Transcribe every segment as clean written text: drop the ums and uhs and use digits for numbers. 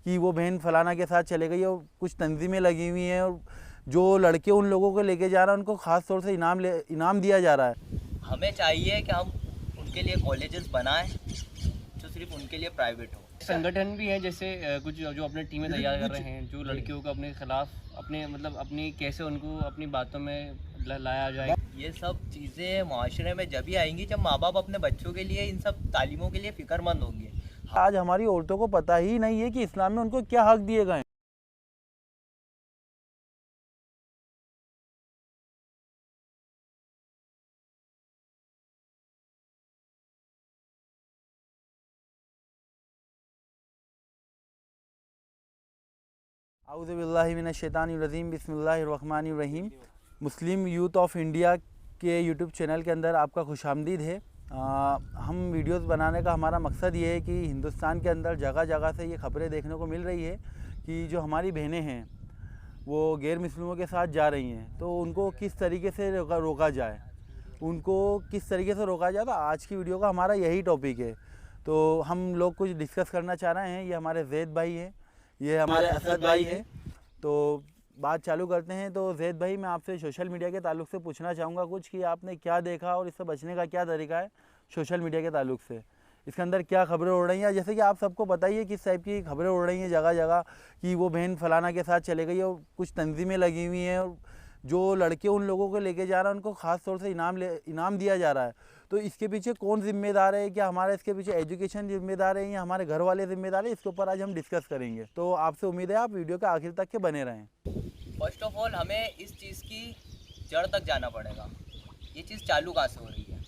कि वो बहन फलाना के साथ चले गई और कुछ तंजीमें लगी हुई हैं और जो लड़के उन लोगों को लेके जा रहा है उनको ख़ास तौर से इनाम दिया जा रहा है। हमें चाहिए कि हम उनके लिए कॉलेजेस बनाएं जो सिर्फ उनके लिए प्राइवेट हो। संगठन भी है जैसे कुछ जो अपने टीमें तैयार कर रहे हैं जो लड़कियों को अपने खिलाफ अपने मतलब अपनी कैसे उनको अपनी बातों में लाया जाए। ये सब चीज़ें माशरे में जब ही आएंगी जब माँ बाप अपने बच्चों के लिए इन सब तालीमों के लिए फ़िक्रमंद होंगे। आज हमारी औरतों को पता ही नहीं है कि इस्लाम में उनको क्या हक दिए गए हैं। औज़ुबिल्लाहि मिनश्शैतानिर्रजीम बिस्मिल्लाहिर्रहमानिर्रहीम। मुस्लिम यूथ ऑफ इंडिया के यूट्यूब चैनल के अंदर आपका खुशामदीद है। हम वीडियोस बनाने का हमारा मकसद ये है कि हिंदुस्तान के अंदर जगह जगह से ये ख़बरें देखने को मिल रही है कि जो हमारी बहनें हैं वो गैर मुस्लिमों के साथ जा रही हैं, तो उनको किस तरीके से रोका जाए, उनको किस तरीके से रोका जाए। तो आज की वीडियो का हमारा यही टॉपिक है। तो हम लोग कुछ डिस्कस करना चाह रहे हैं। ये हमारे जैद भाई हैं, ये हमारे असद भाई हैं। तो बात चालू करते हैं। तो जैद भाई, मैं आपसे सोशल मीडिया के ताल्लुक़ से पूछना चाहूँगा कुछ कि आपने क्या देखा और इससे बचने का क्या तरीका है सोशल मीडिया के ताल्लुक़ से। इसके अंदर क्या खबरें उड़ रही हैं, जैसे कि आप सबको बताइए किस टाइप की खबरें उड़ रही हैं जगह जगह कि वो बहन फलाना के साथ चले गई और कुछ तंजीमें लगी हुई हैं और जो लड़के उन लोगों को लेके जा रहा है उनको ख़ास तौर से इनाम दिया जा रहा है। तो इसके पीछे कौन ज़िम्मेदार है? क्या हमारा इसके पीछे एजुकेशन ज़िम्मेदार है या हमारे घर वाले ज़िम्मेदार है? इसके ऊपर आज हम डिस्कस करेंगे। तो आपसे उम्मीद है आप वीडियो के आखिर तक के बने रहें। फर्स्ट ऑफ ऑल हमें इस चीज़ की जड़ तक जाना पड़ेगा। ये चीज़ चालू कहाँ से हो रही है?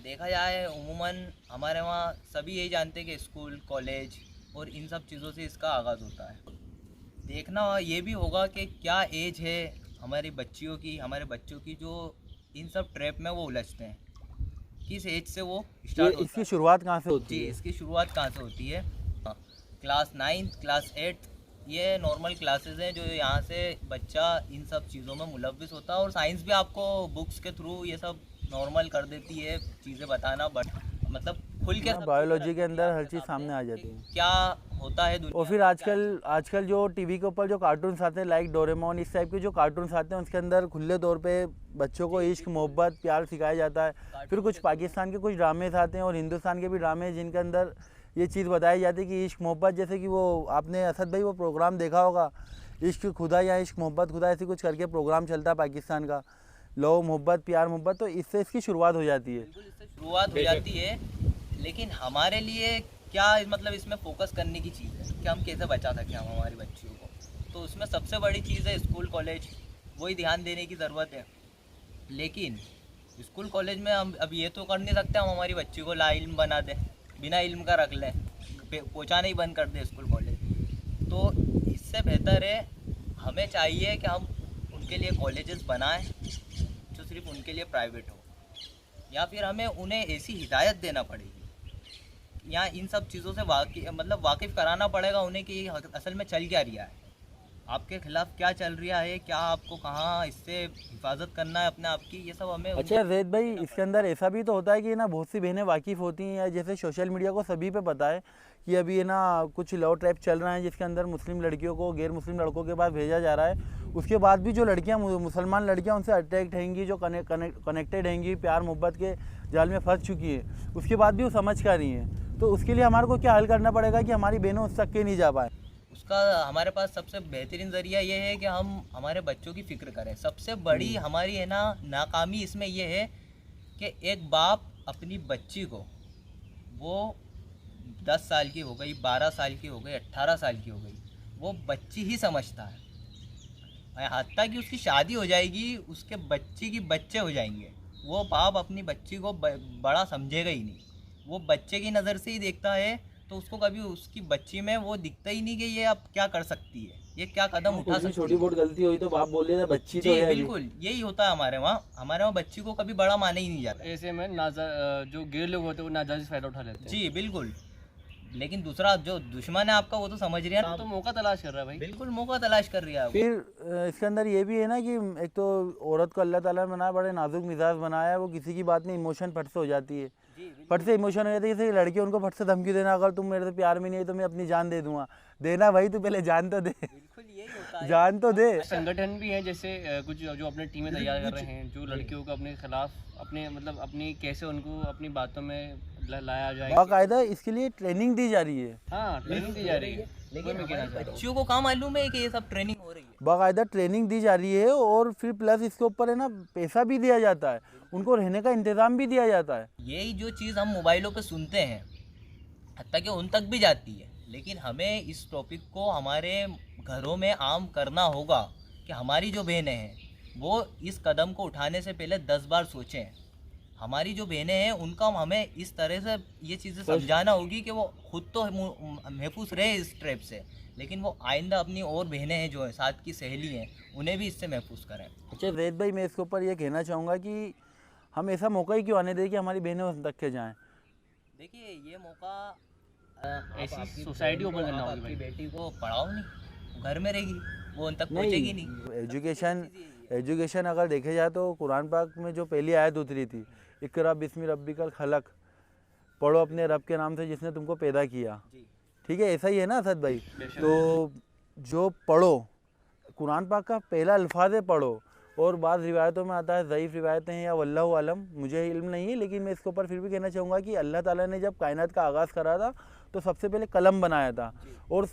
देखा जाए उमूमन हमारे वहाँ सभी यही जानते हैं कि स्कूल, कॉलेज और इन सब चीज़ों से इसका आगाज़ होता है। देखना ये भी होगा कि क्या एज है हमारी बच्चियों की, हमारे बच्चों की जो इन सब ट्रैप में वो उलझते हैं, किस एज से वो स्टार्ट होता है। इसकी शुरुआत कहाँ से होती है? इसकी शुरुआत कहाँ से होती है? क्लास 9, क्लास 8 ये नॉर्मल क्लासेस हैं जो यहाँ से बच्चा इन सब चीज़ों में मुलव्विस होता है। और साइंस भी आपको बुक्स के थ्रू ये सब नॉर्मल कर देती है चीज़ें बताना, बट मतलब खुल के बायोलॉजी के अंदर हर चीज़ सामने आ जाती है क्या होता है दुनिया। और फिर आजकल जो टीवी के ऊपर जो कार्टून्स आते हैं लाइक डोरेमोन, इस टाइप के जो कार्टून्स आते हैं उसके अंदर खुले तौर पे बच्चों को इश्क, मोहब्बत, प्यार सिखाया जाता है। फिर कुछ पाकिस्तान के कुछ ड्रामेज आते हैं और हिंदुस्तान के भी ड्रामे जिनके अंदर ये चीज़ बताई जाती है कि इश्क मोहब्बत, जैसे कि वो आपने असद भाई वो प्रोग्राम देखा होगा इश्क खुदा या इश्क मोहब्बत खुदा, ऐसी कुछ करके प्रोग्राम चलता है पाकिस्तान का, लो मोहब्बत प्यार मोहब्बत। तो इससे इसकी शुरुआत हो जाती है। इससे शुरुआत हो जाती है, लेकिन हमारे लिए क्या मतलब इसमें फोकस करने की चीज़ है कि हम कैसे बचा सकें हम हमारी बच्चियों को। तो उसमें सबसे बड़ी चीज़ है स्कूल कॉलेज, वही ध्यान देने की ज़रूरत है। लेकिन स्कूल कॉलेज में हम अब ये तो कर नहीं सकते हम हमारी बच्ची को ला इल्म बना दें, बिना इल्म का रख लें, पहुँचाना ही बंद कर दें स्कूल कॉलेज। तो इससे बेहतर है हमें चाहिए कि हम उनके लिए कॉलेजेस बनाएं जो सिर्फ उनके लिए प्राइवेट हो, या फिर हमें उन्हें ऐसी हिदायत देना पड़ेगी या इन सब चीज़ों से वाकिफ़ कराना पड़ेगा उन्हें कि असल में चल क्या रहा है, आपके खिलाफ क्या चल रहा है, क्या आपको कहाँ इससे हिफाजत करना है अपने आप की, ये सब हमें। अच्छा जैद भाई, इसके अंदर ऐसा भी तो होता है कि ना बहुत सी बहनें वाकिफ़ होती हैं, या जैसे सोशल मीडिया को सभी पे पता है कि अभी है ना कुछ लव ट्रैप चल रहा है जिसके अंदर मुस्लिम लड़कियों को गैर मुस्लिम लड़कों के पास भेजा जा रहा है। उसके बाद भी जो लड़कियां मुसलमान लड़कियां उनसे अट्रैक्ट रहेंगी, जो कनेक्टेड रहेंगी, प्यार मोहब्बत के जाल में फंस चुकी है, उसके बाद भी वो समझ कर रही हैं। तो उसके लिए हमारे को क्या हल करना पड़ेगा कि हमारी बहनों उस तक के नहीं जा पाए? उसका हमारे पास सबसे बेहतरीन ज़रिया ये है कि हम हमारे बच्चों की फ़िक्र करें। सबसे बड़ी हमारी है ना नाकामी इसमें यह है कि एक बाप अपनी बच्ची को, वो 10 साल की हो गई, 12 साल की हो गई, 18 साल की हो गई, वो बच्ची ही समझता है। हत्ता कि उसकी शादी हो जाएगी, उसके बच्ची की बच्चे हो जाएंगे, वो बाप अपनी बच्ची को बड़ा समझेगा ही नहीं। वो बच्चे की नज़र से ही देखता है, तो उसको कभी उसकी बच्ची में वो दिखता ही नहीं कि ये अब क्या कर सकती है, ये क्या कदम उठा सकती है। छोटी बहुत गलती हुई तो बाप बोल देता बच्ची तो है। बिल्कुल यही होता है हमारे वहाँ बच्ची को कभी बड़ा माने ही नहीं जाता। ऐसे में जो गैर लोग होते हैं वो नाजायज फ़ायदा उठा लेते हैं। जी बिल्कुल, लेकिन दूसरा जो दुश्मन है आपका वो तो समझ रहा है, तो मौका तलाश कर रहा है भाई, बिल्कुल मौका तलाश कर रहा है। फिर इसके अंदर ये भी है ना कि एक तो औरत को अल्लाह ताला ने बनाया, बड़े नाजुक मिजाज बनाया है, वो किसी की बात में इमोशन फट से हो जाती है। फट से इमोशन हो जाते हैं, जैसे लड़के उनको फट से धमकी देना, अगर तुम मेरे से प्यार में नहीं है तो मैं अपनी जान दे दूंगा। देना भाई, तू पहले जान तो दे, बिल्कुल यही होता है। जान तो दे। संगठन भी है जैसे कुछ जो अपने टीमें तैयार कर रहे हैं, जो लड़कियों को अपने खिलाफ अपने मतलब अपनी कैसे उनको अपनी बातों में लाया जाए, बाकायदा इसके लिए ट्रेनिंग दी जा रही है। हाँ ट्रेनिंग दी जा रही है। लेकिन हमारे बच्चियों को कहाँ मालूम है कि ये सब ट्रेनिंग हो रही है। बाकायदा ट्रेनिंग दी जा रही है और फिर प्लस इसके ऊपर है ना पैसा भी दिया जाता है, उनको रहने का इंतज़ाम भी दिया जाता है। यही जो चीज़ हम मोबाइलों पे सुनते हैं, हत्ता कि उन तक भी जाती है, लेकिन हमें इस टॉपिक को हमारे घरों में आम करना होगा कि हमारी जो बहनें हैं वो इस कदम को उठाने से पहले 10 बार सोचें। हमारी जो बहनें हैं उनका हमें इस तरह से ये चीज़ें समझाना होगी कि वो खुद तो महफूज रहे इस ट्रैप से, लेकिन वो आइंदा अपनी और बहनें हैं जो हैं साथ की सहेली हैं उन्हें भी इससे महफूज करें। अच्छा जैद भाई, मैं इसके ऊपर ये कहना चाहूँगा कि हम ऐसा मौका ही क्यों आने दें कि हमारी बहनें उस तक के जाएँ। देखिए ये मौका ऐसी सोसाइटी ओपन करना होगी अपनी भाई। बेटी को पढ़ाओ नहीं, घर में रहेगी, वो उन तक पहुँचेगी नहीं। एजुकेशन अगर देखे जाए तो कुरान पाक में जो पहली आयत उतरी थी, इकरा बिस्मि रब्बिकल खलक, पढ़ो अपने रब के नाम से जिसने तुमको पैदा किया। जी। ठीक है, ऐसा ही है ना असद भाई। तो जो पढ़ो, कुरान पाक का पहला अल्फाज है पढ़ो, और बाद रिवायतों में आता है, ज़ईफ़ रिवायतें हैं या वल्लाहु आलम, मुझे इल्म नहीं है, लेकिन मैं इसके ऊपर फिर भी कहना चाहूँगा कि अल्लाह ताला ने जब कायनात का आगाज़ करा था तो सबसे पहले कलम बनाया था, और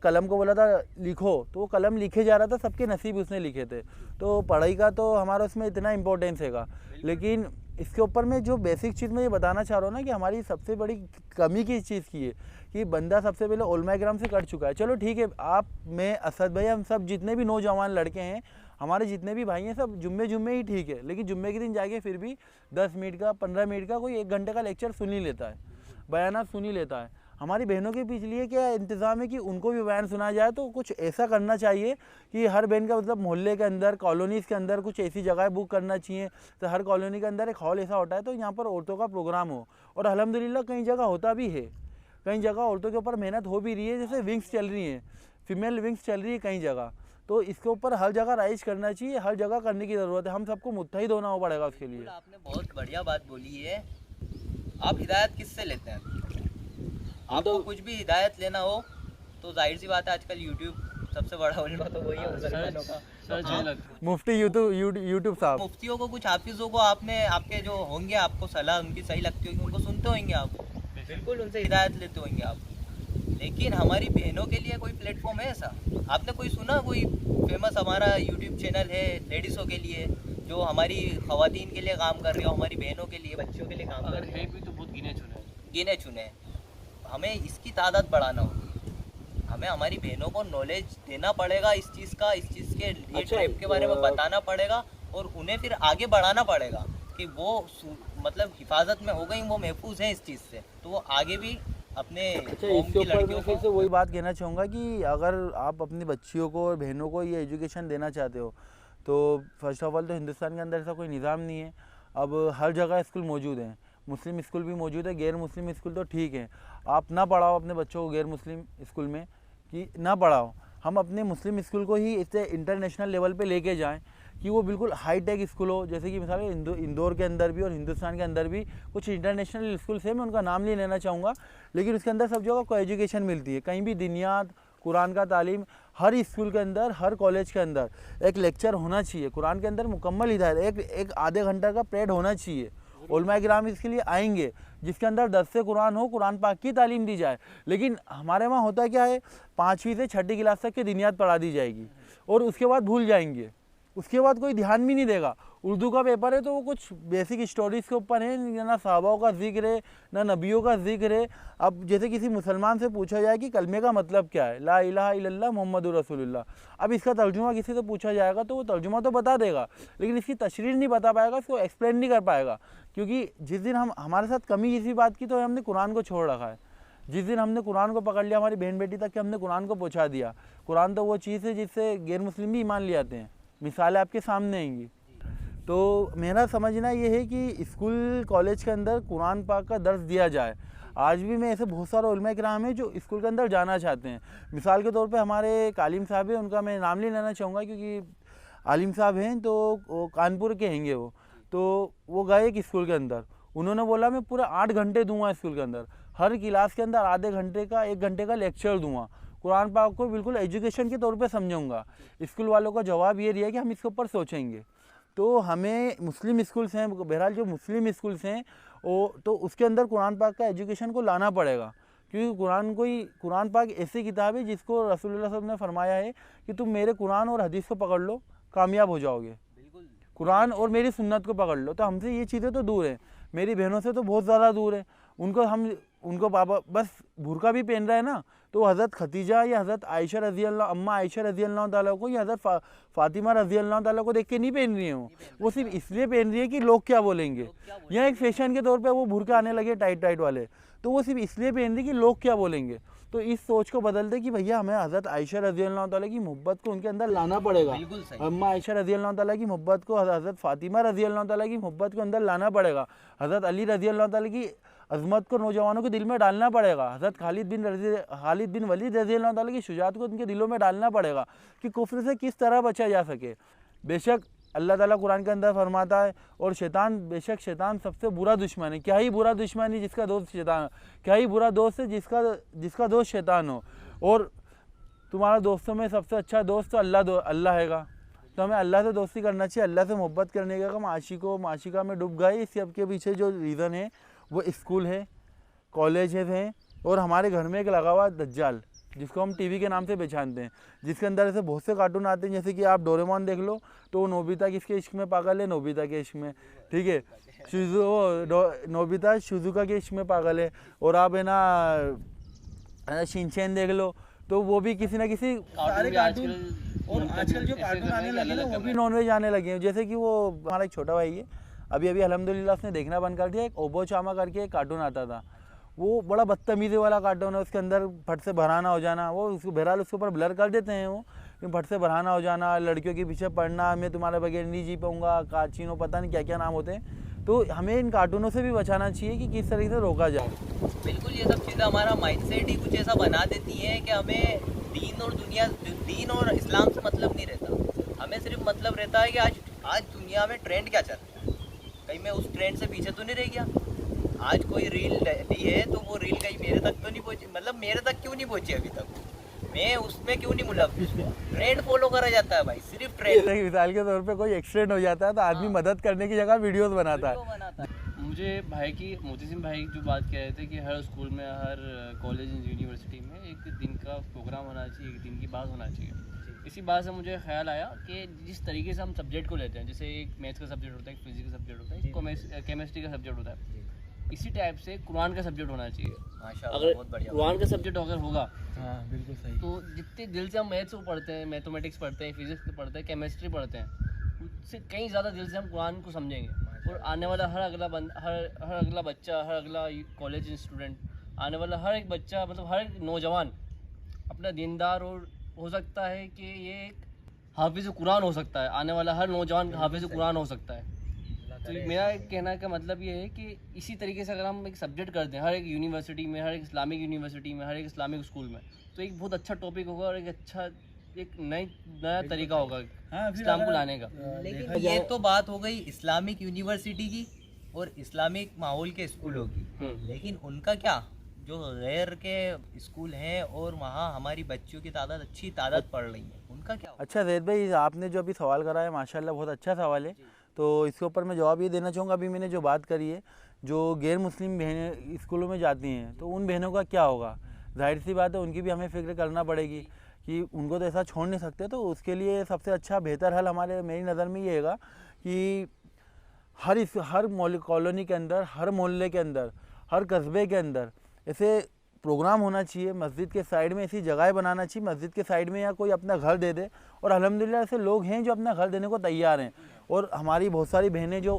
कलम को बोला था लिखो, तो वो कलम लिखे जा रहा था, सबके नसीब उसने लिखे थे। तो पढ़ाई का तो हमारा उसमें इतना इम्पोर्टेंस हैगा, लेकिन इसके ऊपर मैं जो बेसिक चीज़ मैं ये बताना चाह रहा हूँ ना कि हमारी सबसे बड़ी कमी किस चीज़ की है कि बंदा सबसे पहले उलमा इकराम से कर चुका है। चलो ठीक है, आप, मैं, असद भाई, हम सब जितने भी नौजवान लड़के हैं, हमारे जितने भी भाई हैं, सब जुम्मे ही ठीक है, लेकिन जुम्मे के दिन जाके फिर भी 10 मिनट का, 15 मिनट का, कोई 1 घंटे का लेक्चर सुन ही लेता है, बयानात सुन ही लेता है। हमारी बहनों के पिछले क्या इंतज़ाम है कि उनको भी बयान सुना जाए, तो कुछ ऐसा करना चाहिए कि हर बहन का मतलब मोहल्ले के अंदर, कॉलोनीज़ के अंदर कुछ ऐसी जगह बुक करना चाहिए, तो हर कॉलोनी के अंदर एक हॉल ऐसा होता है तो यहाँ पर औरतों का प्रोग्राम हो। और अल्हम्दुलिल्लाह कई जगह होता भी है, कई जगह औरतों के ऊपर मेहनत हो भी रही है, जैसे विंग्स चल रही हैं, फीमेल विंग्स चल रही है कई जगह, तो इसके ऊपर हर जगह राइज करना चाहिए, हर जगह करने की ज़रूरत है, हम सबको मुत्तहिद होना पड़ेगा उसके लिए। आपने बहुत बढ़िया बात बोली है। आप हिदायत किससे लेते हैं? आपको कुछ भी हिदायत लेना हो तो जाहिर सी बात है आजकल यूट्यूब सबसे बड़ा उल्मा तो वही है मुसलमानों का। मुफ्ती यूट्यूब साहब, मुफ्तियों को, कुछ हाफिज़ों को आपने, आपके जो होंगे, आपको सलाह उनकी सही लगती होगी, उनको सुनते होंगे आप, बिल्कुल उनसे हिदायत लेते होंगे आप, लेकिन हमारी बहनों के लिए कोई प्लेटफॉर्म है ऐसा? आपने कोई सुना? कोई फेमस हमारा यूट्यूब चैनल है लेडीज़ों के लिए जो हमारी ख़वातीन के लिए काम कर रही हो, हमारी बहनों के लिए, बच्चियों के लिए काम कर रही है भी तो बहुत गिने चुने। हमें इसकी तादाद बढ़ाना होगी, हमें हमारी बहनों को नॉलेज देना पड़ेगा इस चीज़ का, इस चीज़ के लिए ट्रैप के बारे में बताना पड़ेगा, और उन्हें फिर आगे बढ़ाना पड़ेगा कि वो मतलब हिफाजत में हो गई, वो महफूज हैं इस चीज़ से, तो वो आगे भी अपने कौम की लड़कियों को। फिर से वही बात कहना चाहूँगा कि अगर आप अपनी बच्चियों को और बहनों को ये एजुकेशन देना चाहते हो तो फर्स्ट ऑफ ऑल तो हिंदुस्तान के अंदर ऐसा कोई निज़ाम नहीं है। अब हर जगह स्कूल मौजूद हैं, मुस्लिम स्कूल भी मौजूद है, गैर मुस्लिम स्कूल तो ठीक है, आप ना पढ़ाओ अपने बच्चों को गैर मुस्लिम स्कूल में, कि ना पढ़ाओ, हम अपने मुस्लिम स्कूल को ही इससे इंटरनेशनल लेवल पे लेके जाएं कि वो बिल्कुल हाई टेक स्कूल हो। जैसे कि मिसाल इंदौर के अंदर भी और हिंदुस्तान के अंदर भी कुछ इंटरनेशनल स्कूल्स हैं, मैं उनका नाम नहीं लेना चाहूँगा, लेकिन उसके अंदर सब जगह को एजुकेशन मिलती है, कहीं भी दिनियात, कुरान का तालीम, हर स्कूल के अंदर, हर कॉलेज के अंदर एक लेक्चर होना चाहिए, कुरान के अंदर मुकम्मल हिदायत, एक आधे घंटे का परेड होना चाहिए। उलमा किराम इसके लिए आएंगे जिसके अंदर 10 से कुरान हो, कुरान पाक की तालीम दी जाए। लेकिन हमारे वहाँ होता क्या है, 5वीं से 6ठी क्लास तक की दिनियात पढ़ा दी जाएगी और उसके बाद भूल जाएंगे, उसके बाद कोई ध्यान भी नहीं देगा। उर्दू का पेपर है तो वो कुछ बेसिक स्टोरीज़ के ऊपर है, ना सहाबाओं का जिक्र है, ना नबियों का जिक्र है। अब जैसे किसी मुसलमान से पूछा जाए कि कलमे का मतलब क्या है, ला इलाहा इल्लल्लाह मुहम्मदुर रसूलुल्लाह, अब इसका तर्जुमा किसी से पूछा जाएगा तो वो तर्जुमा तो बता देगा, लेकिन इसकी तशरीह नहीं बता पाएगा, इसको एक्सप्लेन नहीं कर पाएगा। क्योंकि जिस दिन हमारे साथ कमी इसी बात की तो हमने कुरान को छोड़ रखा है। जिस दिन हमने कुरान को पकड़ लिया, हमारी बहन बेटी तक कि हमने कुरान को पहुँचा दिया। कुरान तो वो चीज़ है जिससे गैर मुस्लिम भी ईमान ले आते हैं, मिसालें आपके सामने आएंगी। तो मेरा समझना ये है कि स्कूल कॉलेज के अंदर कुरान पाक का दर्स दिया जाए। आज भी मैं ऐसे बहुत सारे उलमा किराम हैं जो स्कूल के अंदर जाना चाहते हैं। मिसाल के तौर पे हमारे कालिम साहब हैं, उनका मैं नाम नहीं लेना चाहूँगा क्योंकि आलिम साहब हैं तो कानपुर के हैंगे वो, तो वो गए एक स्कूल के अंदर, उन्होंने बोला मैं पूरे 8 घंटे दूंगा स्कूल के अंदर, हर क्लास के अंदर आधे घंटे का 1 घंटे का लेक्चर दूंगा, कुरान पाक को बिल्कुल एजुकेशन के तौर पे समझाऊंगा। स्कूल वालों का जवाब ये रिया कि हम इसके ऊपर सोचेंगे। तो हमें मुस्लिम स्कूल्स हैं, बहरहाल जो मुस्लिम स्कूल्स हैं वो तो उसके अंदर कुरान पाक का एजुकेशन को लाना पड़ेगा, क्योंकि कुरान पाक ऐसी किताब है जिसको रसूलुल्लाह सल्लल्लाहु अलैहि वसल्लम ने फरमाया है कि तुम मेरे कुरान और हदीस को पकड़ लो, कामयाब हो जाओगे। कुरान और मेरी सुन्नत को पकड़ लो। तो हमसे ये चीज़ें तो दूर हैं, मेरी बहनों से तो बहुत ज़्यादा दूर है। उनको बाबा बस बुरका भी पहन रहा है ना, तो हज़रत खतीजा या हज़रत आयशा रज़ी अल्लाह, अम्मा आयशा रज़ी अल्लाह ताला को या हज़रत फ़ातिमा रज़ी अल्लाह ताला को देख के नहीं पहन रही है वो सिर्फ इसलिए पहन रही है कि लोग क्या बोलेंगे। या एक फैशन के तौर पे वो बुरका आने लगे टाइट वाले, तो वो सिर्फ इसलिए पहन रही है कि लोग क्या बोलेंगे। तो इस सोच को बदल दे कि भैया हमें हज़रत आयशा रज़ी अल्लाह ताला की मोहब्बत को उनके अंदर लाना पड़ेगा, अम्मा आयशा रज़ी अल्लाह ताला की मोहब्बत को, हज़रत फ़ातिमा रज़ी अल्लाह ताला की मोहब्बत को अंदर लाना पड़ेगा, हज़रत अली रज़ी अल्लाह ताला की अज़मत को नौजवानों के दिल में डालना पड़ेगा, हज़रत खालिद बिन वलीद रज़ी अल्लाह ताला की शुजाअत को उनके दिलों में डालना पड़ेगा कि कुफ्र से किस तरह बचा जा सके। बेशक अल्लाह ताला कुरान के अंदर फरमाता है और बेशक शैतान सबसे बुरा दुश्मन है। क्या ही बुरा दुश्मन है जिसका दोस्त शैतान, क्या ही बुरा दोस्त है जिसका दोस्त शैतान हो। और तुम्हारा दोस्तों में सबसे अच्छा दोस्त तो अल्लाह हैगा। तो हमें अल्लाह से दोस्ती करना चाहिए, अल्लाह से मोहब्बत करने का। हम आशिका में डूब गए। इस सब के पीछे जो रीज़न है वो स्कूल है, कॉलेजेस हैं और हमारे घर में एक लगा हुआ दज्जाल जिसको हम टीवी के नाम से पहचानते हैं, जिसके अंदर ऐसे बहुत से कार्टून आते हैं। जैसे कि आप डोरेमोन देख लो तो वो नोबिता किसके इश्क में पागल है, नोबिता के इश्क में, ठीक है। नोबिता शिजुका के इश्क में पागल है। और आप है ना शिनचैन देख लो तो वो भी किसी ना किसी सारे कार्टून, और आजकल जो कार्टून आने लगे ना वो भी नॉनवेज आने लगे हैं। जैसे कि वो हमारा एक छोटा भाई है, अभी अल्हम्दुलिल्लाह उसने देखना बंद कर दिया। एक ओबो चामा करके एक कार्टून आता था, वो बड़ा बदतमीज़ी वाला कार्टून है। उसके अंदर फट से भराना हो जाना, वो उसको बहरहाल उसके ऊपर ब्लर कर देते हैं वो, फट से भराना हो जाना, लड़कियों के पीछे पड़ना, मैं तुम्हारे बगैर नहीं जी पाऊँगा, काचिनो, पता नहीं क्या क्या नाम होते हैं। तो हमें इन कार्टूनों से भी बचाना चाहिए कि किस तरीके से रोका जाए। बिल्कुल, ये सब चीज़ें हमारा माइंडसेट ही कुछ ऐसा बना देती हैं कि हमें दीन और इस्लाम से मतलब नहीं रहता। हमें सिर्फ मतलब रहता है कि आज दुनिया में ट्रेंड क्या चल रहा है, कहीं मैं उस ट्रेंड से पीछे तो नहीं रह गया। आज कोई रील दी है तो वो रील कहीं मेरे तक तो नहीं पहुंची, मतलब मेरे तक क्यों नहीं पहुंची अभी तक, मैं उसमें क्यों नहीं मुलव्विस। ट्रेंड फॉलो करा जाता है भाई, सिर्फ ट्रेंड। मिसाल के तौर पे कोई एक्सीडेंट हो जाता है तो आदमी मदद करने की जगह वीडियोस बनाता है। मुझे मोती सिंह भाई जो बात कह रहे थे कि हर स्कूल में, हर कॉलेज यूनिवर्सिटी में एक दिन का प्रोग्राम होना चाहिए, एक दिन की बात होना चाहिए। इसी बात से मुझे ख्याल आया कि जिस तरीके से हम सब्जेक्ट को लेते हैं, जैसे एक मैथ्स का सब्जेक्ट होता है, एक फिजिक्स का सब्जेक्ट होता है, एक केमिस्ट्री का सब्जेक्ट होता है, इसी टाइप से कुरान का सब्जेक्ट होना चाहिए। अगर कुरान का सब्जेक्ट अगर होगा, बिल्कुल सही, तो जितने दिल से हम मैथ्स को पढ़ते हैं, मैथमेटिक्स पढ़ते हैं, फिजिक्स पढ़ते हैं, केमिस्ट्री पढ़ते हैं, उससे कहीं ज़्यादा दिल से हम कुरान को समझेंगे। और आने वाला हर अगला बच्चा, हर अगला कॉलेज स्टूडेंट, आने वाला हर एक बच्चा, मतलब हर एक नौजवान अपना दीनदार और हो सकता है कि ये एक हाफिज़ कुरान हो सकता है। आने वाला हर नौजवान हाफिज़ कुरान हो सकता है। तो मेरा कहना का मतलब ये है कि इसी तरीके से अगर हम एक सब्जेक्ट करते हैं हर एक यूनिवर्सिटी में, हर एक इस्लामिक यूनिवर्सिटी में, हर एक इस्लामिक स्कूल में, तो एक बहुत अच्छा टॉपिक होगा और एक नया तरीका होगा इस्लाम को लाने का। लेकिन ये तो बात हो गई इस्लामिक यूनिवर्सिटी की और इस्लामिक माहौल के स्कूलों की, लेकिन उनका क्या, जो गैर के स्कूल हैं और वहाँ हमारी बच्चियों की अच्छी तादाद पढ़ रही है, उनका क्या? अच्छा जैद भाई, आपने जो अभी सवाल करा है माशाल्लाह बहुत अच्छा सवाल है। तो इसके ऊपर मैं जवाब ये देना चाहूँगा, अभी मैंने जो बात करी है, जो गैर मुस्लिम बहनें स्कूलों में जाती हैं तो उन बहनों का क्या होगा। जाहिर सी बात है उनकी भी हमें फिक्र करना पड़ेगी कि उनको तो ऐसा छोड़ नहीं सकते। तो उसके लिए सबसे अच्छा बेहतर हल मेरी नज़र में ये हैगा कि हर कॉलोनी के अंदर, हर मोहल्ले के अंदर, हर कस्बे के अंदर ऐसे प्रोग्राम होना चाहिए। मस्जिद के साइड में ऐसी जगह बनाना चाहिए, मस्जिद के साइड में या कोई अपना घर दे दे। और अल्हम्दुलिल्लाह ऐसे लोग हैं जो अपना घर देने को तैयार हैं। और हमारी बहुत सारी बहनें जो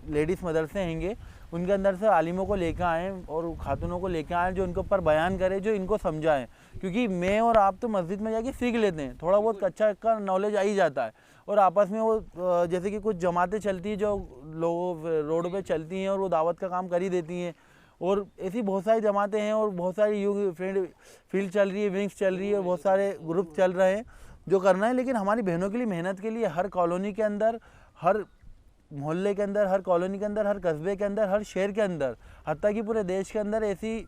लेडीज़ मदरसे हैंगे, उनके अंदर से आलिमों को लेकर आएँ और खातूनों को लेकर आएँ जो इनके ऊपर बयान करें, जो इनको समझाएं। क्योंकि मैं और आप तो मस्जिद में जाके सीख लेते हैं, थोड़ा बहुत कच्चा का नॉलेज आ ही जाता है। और आपस में वो जैसे कि कुछ जमातें चलती हैं जो लोग रोड पे चलती हैं और वो दावत का काम कर ही देती हैं। और ऐसी बहुत सारी जमातें हैं और बहुत सारी फील्ड चल रही है, विंग्स चल रही है और बहुत सारे ग्रुप चल रहे हैं जो करना है। लेकिन हमारी बहनों के लिए, मेहनत के लिए हर कॉलोनी के अंदर, हर मोहल्ले के अंदर, हर कॉलोनी के अंदर, हर कस्बे के अंदर, हर शहर के अंदर, हत्ता कि पूरे देश के अंदर ऐसी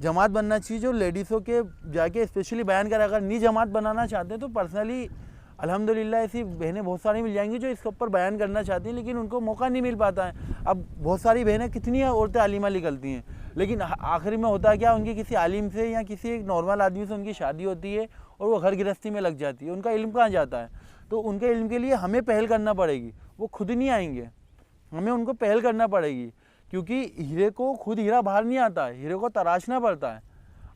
जमात बनना चाहिए जो लेडीज़ों के जाके स्पेशली बयान करे। अगर नहीं जमात बनाना चाहते तो पर्सनली अल्हम्दुलिल्लाह ऐसी बहनें बहुत सारी मिल जाएंगी जो इसके ऊपर बयान करना चाहती हैं, लेकिन उनको मौका नहीं मिल पाता है। अब बहुत सारी बहनें, कितनी औरतें आलिमा निकलती हैं, लेकिन आखिर में होता क्या, उनकी किसी आलिम से या किसी एक नॉर्मल आदमी से उनकी शादी होती है और वो घर गृहस्थी में लग जाती है, उनका इल्म कहाँ जाता है। तो उनके इल्म के लिए हमें पहल करना पड़ेगी, वो खुद नहीं आएंगे, हमें उनको पहल करना पड़ेगी, क्योंकि हीरे को खुद हीरा बाहर नहीं आता है, हीरे को तराशना पड़ता है।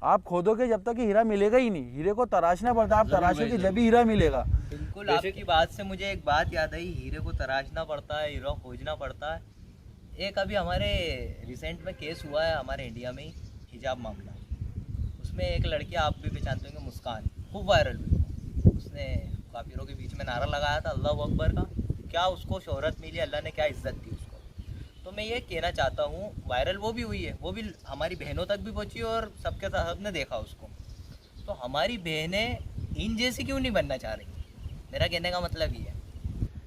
आप खोदोगे जब तक कि हीरा मिलेगा ही नहीं, हीरे को तराशना पड़ता है, आप तराशोगे जब भी हीरा मिलेगा। बिल्कुल, आपकी बात से मुझे एक बात याद आई, हीरे को तराशना पड़ता है, हीरा खोजना पड़ता है। एक अभी हमारे रिसेंट में केस हुआ है हमारे इंडिया में ही, हिजाब मामला। उसमें एक लड़की, आप भी पहचानते होंगे, मुस्कान, खूब वायरल हुई। उसने काफिरों के बीच में नारा लगाया था अल्लाह अकबर का, क्या उसको शोहरत मिली, अल्लाह ने क्या इज्जत दी उसको। तो मैं ये कहना चाहता हूँ, वायरल वो भी हुई है, वो भी हमारी बहनों तक भी पहुँची और सबके साथ सबने देखा उसको। तो हमारी बहनें इन जैसी क्यों नहीं बनना चाह रही, मेरा कहने का मतलब ये है।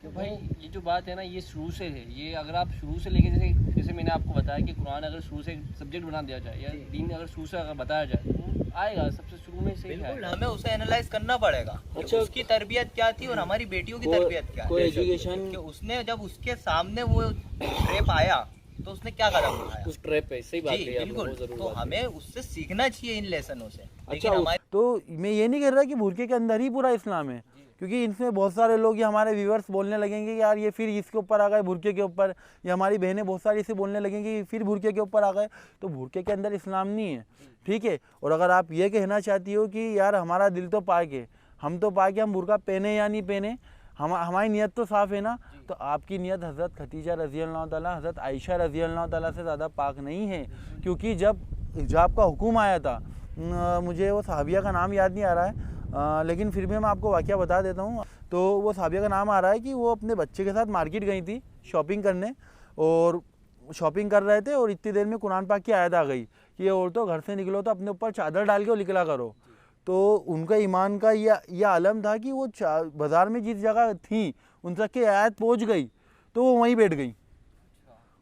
कि भाई ये जो बात है ना, ये शुरू से है। ये अगर आप शुरू से लेके, जैसे मैंने आपको बताया कि कुरान अगर शुरू से सब्जेक्ट बना दिया जाए या दीन अगर शुरू से अगर बताया जाए तो आएगा, सबसे शुरू में से ही बिल्कुल, आएगा। हमें उसे एनालाइज करना पड़ेगा। अच्छा, उसकी तरबियत क्या थी और हमारी बेटियों की तरबियत क्या कोई है, एजुकेशन, कि उसने जब उसके सामने वो ट्रैप आया तो उसने क्या कदम उठाया। उस ट्रैप पे सही बात जी है, बिल्कुल, तो हमें उससे सीखना चाहिए इन लेसनों से। लेकिन अच्छा, हमारे तो मैं ये नहीं कह रहा कि बुरके के अंदर ही पूरा इस्लाम है, क्योंकि इनमें बहुत सारे लोग, ये हमारे व्यूअर्स बोलने लगेंगे कि यार ये फिर इसके ऊपर आ गए बुरके के ऊपर, या हमारी बहनें बहुत सारी इसे बोलने लगेंगी कि फिर बुरके के ऊपर आ गए। तो बुरके के अंदर इस्लाम नहीं है, ठीक है। और अगर आप ये कहना चाहती हो कि यार हमारा दिल तो पाक है, हम तो पाक है, हम बुरका पहने या नहीं पहने, हमारी नीयत तो साफ़ है ना, तो आपकी नीयत हज़रत खदीजा रज़ी अल्लाह ताला, हज़रत आयशा रज़ी अल्लाह ताला से ज़्यादा पाक नहीं है। क्योंकि जब हिजाब का हुक्म आया था, मुझे वो सहाबिया का नाम याद नहीं आ रहा है, लेकिन फिर भी मैं आपको वाक़या बता देता हूँ। तो वो सहाबिया का नाम आ रहा है कि वो अपने बच्चे के साथ मार्केट गई थी शॉपिंग करने, और शॉपिंग कर रहे थे, और इतनी देर में कुरान पाक की आयत आ गई कि ये औरतों घर से निकलो तो अपने ऊपर चादर डाल के निकला करो। तो उनका ईमान का यह आलम था कि वो बाज़ार में जिस जगह थी उन तक की आयत पहुंच गई, तो वो वहीं बैठ गई,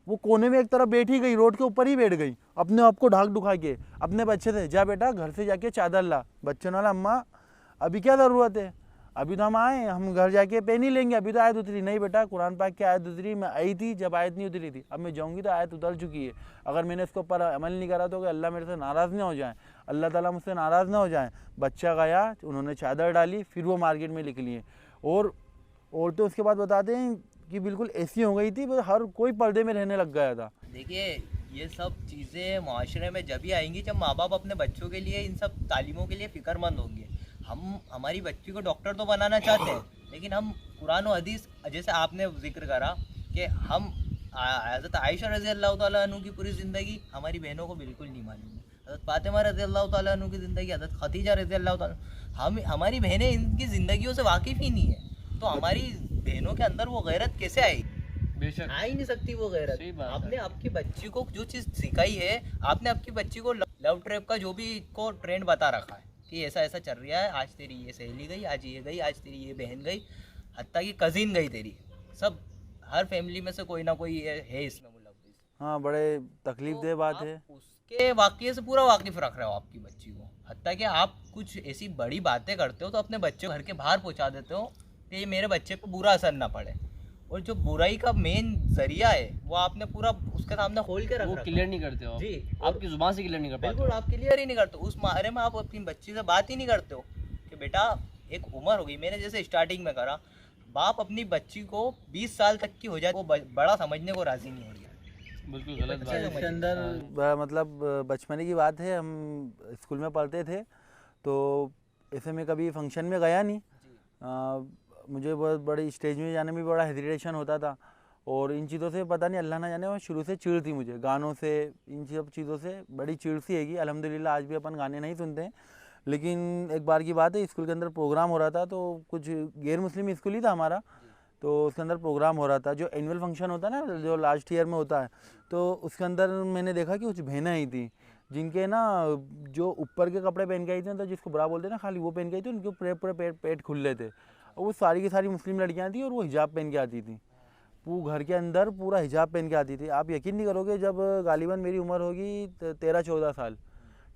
वो कोने में एक तरफ बैठी गई, रोड के ऊपर ही बैठ गई, अपने आप को ढाक ढुका के अपने बच्चे से, जा बेटा घर से जाके चादर ला। बच्चे ने बोला अम्मा अभी क्या ज़रूरत है, अभी तो हम आए, हम घर जाके पहन ही लेंगे, अभी तो आयत उतरी नहीं। बेटा कुरान पाक की आयत उतरी, मैं आई थी जब आयत नहीं उतरी थी, अब मैं जाऊँगी तो आयत उतर चुकी है, अगर मैंने इसके ऊपर अमल नहीं करा तो अल्लाह मेरे से नाराज़ नहीं हो जाए, अल्लाह ताला मुझसे नाराज़ ना हो जाए। बच्चा गया, उन्होंने चादर डाली, फिर वो मार्केट में निकली है। और औरतें उसके बाद बताते हैं कि बिल्कुल ऐसी हो गई थी, हर कोई पर्दे में रहने लग गया था। देखिए, ये सब चीज़ें माशरे में जब ही आएंगी जब माँ बाप अपने बच्चों के लिए इन सब तालीमों के लिए फ़िक्रमंद होंगे। हम हमारी बच्ची को डॉक्टर तो बनाना चाहते हैं, लेकिन हम कुरान और हदीस, जैसे आपने जिक्र करा कि हम हज़रत आयशा रज़ी अल्लाह ताला अन्हु की पूरी ज़िंदगी हमारी बहनों को बिल्कुल नहीं मालूम है, हज़रत फातिमा रज़ी अल्लाह ताला अन्हु की ज़िंदगी, हज़रत खदीजा रज़ी अल्लाह ताला, हमारी बहनें इनकी ज़िंदगियों से वाकिफ़ ही नहीं है। तो हमारी बहनों के अंदर वो गैरत कैसे आएगी? बेशक आ ही नहीं सकती वो गैरत। सही बात है। आपने आपकी बच्ची को जो चीज़ सिखाई है, आपने आपकी बच्ची को लव ट्रैप का जो भी को ट्रेंड बता रखा है कि ऐसा ऐसा चल रहा है, आज तेरी ये सहेली गई, आज ये गई, आज तेरी ये बहन गई, हत्ता की कज़िन गई तेरी, सब हर फैमिली में से कोई ना कोई है इसमें मुलव्विस। हाँ, बड़े तकलीफ दह बात आप है। उसके वाक़ये से पूरा वाकिफ़ रख रहे हो आपकी बच्ची को, हत्ता कि आप कुछ ऐसी बड़ी बातें करते हो तो अपने बच्चे को घर के बाहर पहुंचा देते हो कि ये मेरे बच्चे पे बुरा असर ना पड़े, और जो बुराई का मेन जरिया है वो आपने पूरा उसके सामने खोल के वो रखा क्लियर नहीं करते हो जी, आपकी जुबान से क्लियर नहीं कर पाते बिल्कुल आप क्लियर ही नहीं करते उस मारे में। आप अपनी बच्ची से बात ही नहीं करते हो कि बेटा एक उम्र होगी, मैंने जैसे स्टार्टिंग में करा, बाप अपनी बच्ची को 20 साल तक की हो जाए वो बड़ा समझने को राजी नहीं हो रही है। बिल्कुल गलत बात है। इसके अंदर मतलब बचपने की बात है, हम स्कूल में पढ़ते थे, तो ऐसे में कभी फंक्शन में गया नहीं, मुझे बहुत बड़ी स्टेज में जाने में बड़ा हेजिटेशन होता था, और इन चीज़ों से पता नहीं अल्लाह ना जाने वो शुरू से चिढ़ थी मुझे, गानों से, इन सब चीज़ों से बड़ी चिढ़ सी हैगी। अल्हम्दुलिल्लाह आज भी अपन गाने नहीं सुनते हैं, लेकिन एक बार की बात है, स्कूल के अंदर प्रोग्राम हो रहा था, तो कुछ गैर मुस्लिम स्कूल ही था हमारा, तो उसके अंदर प्रोग्राम हो रहा था, जो एनुअल फंक्शन होता है ना, जो लास्ट ईयर में होता है, तो उसके अंदर मैंने देखा कि कुछ बहनें आई थी जिनके ना जो ऊपर के कपड़े पहन के आई थी, तो जिसको बुरा बोलते हैं ना, खाली वो पहन के आई थी, उनके पूरे पूरे पेट खुले थे, और वो सारी की सारी मुस्लिम लड़कियां थी और वो हिजाब पहन के आती थी। घर के अंदर पूरा हिजाब पहन के आती थी। आप यकीन नहीं करोगे, जब गालिबन मेरी उम्र होगी 13-14 साल,